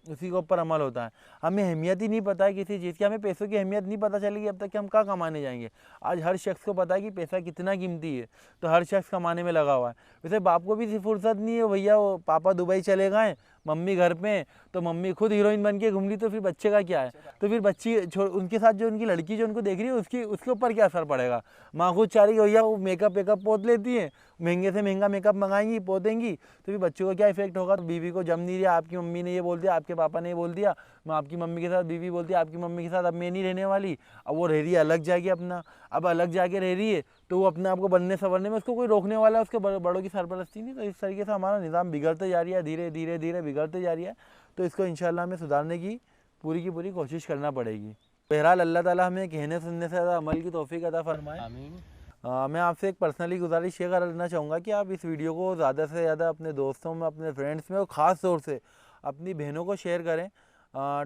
उसी के ऊपर अमल होता है। हमें अहमियत ही नहीं पता है किसी चीज़ की, हमें पैसों की अहमियत नहीं पता चलेगी अब तक कि हम कहाँ कमाने जाएंगे। आज हर शख्स को पता है कि पैसा कितना कीमती है, तो हर शख्स कमाने में लगा हुआ है। वैसे बाप को भी फुर्सत नहीं है, भैया वो पापा दुबई चले गए, मम्मी घर पे, तो मम्मी खुद हीरोइन बन के घूम ली, तो फिर बच्चे का क्या है? तो फिर बच्ची उनके साथ जो उनकी लड़की जो उनको देख रही है उसके ऊपर क्या असर पड़ेगा? माँ खुद चाह रही है भैया वो मेकअप पोत लेती है, महंगे से महंगा मेकअप मंगाएंगी, पोतेंगी, तो फिर बच्चों को क्या इफेक्ट होगा? तो बीवी को जम नहीं रहा, आपकी मम्मी ने ये बोल दिया, आपके पापा ने ये बोल दिया, मैं आपकी मम्मी के साथ, बीवी बोलती है आपकी मम्मी के साथ अब मैं नहीं रहने वाली, अब वो रह रही है अलग जाके अपना, अब अलग जाके रह रही है तो वो अपने आप को बनने संवरने में उसको कोई रोकने वाला है, उसके बड़ों की सरपरस्ती नहीं। तो इस तरीके से हमारा निज़ाम बिगड़ते जा रही है, धीरे धीरे धीरे बिगड़ते जा रही है। तो इसको इंशाल्लाह हमें सुधारने की पूरी कोशिश करना पड़ेगी। बहरहाल अल्लाह ताला हमें कहने सुनने से ज़्यादा अमल की तौफीक अता फरमाए। आमीन। मैं आपसे एक पर्सनली गुजारिश ये करना चाहूँगा कि आप इस वीडियो को ज़्यादा से ज़्यादा अपने दोस्तों में, अपने फ्रेंड्स में और ख़ास तौर से अपनी बहनों को शेयर करें।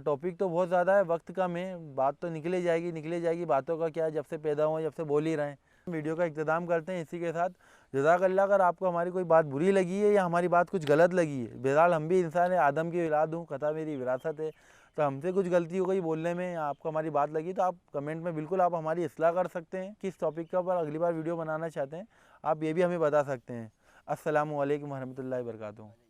टॉपिक तो बहुत ज़्यादा है, वक्त कम है, बात तो निकले जाएगी, बातों का क्या है, जब से पैदा हुआ जब से बोल ही रहे हैं। वीडियो का इख्तिताम करते हैं इसी के साथ। जज़ाकल्लाह। अगर आपको हमारी कोई बात बुरी लगी है या हमारी बात कुछ गलत लगी है, बहरहाल हम भी इंसान है, आदम की औलाद हूँ, खता मेरी विरासत है, तो हमसे कुछ गलती हो गई बोलने में, आपको हमारी बात लगी तो आप कमेंट में बिल्कुल आप हमारी इस्लाह कर सकते हैं। किस टॉपिक के ऊपर अगली बार वीडियो बनाना चाहते हैं आप ये भी हमें बता सकते हैं। अस्सलामु अलैकुम वरहमतुल्लाहि वबरकातुहू।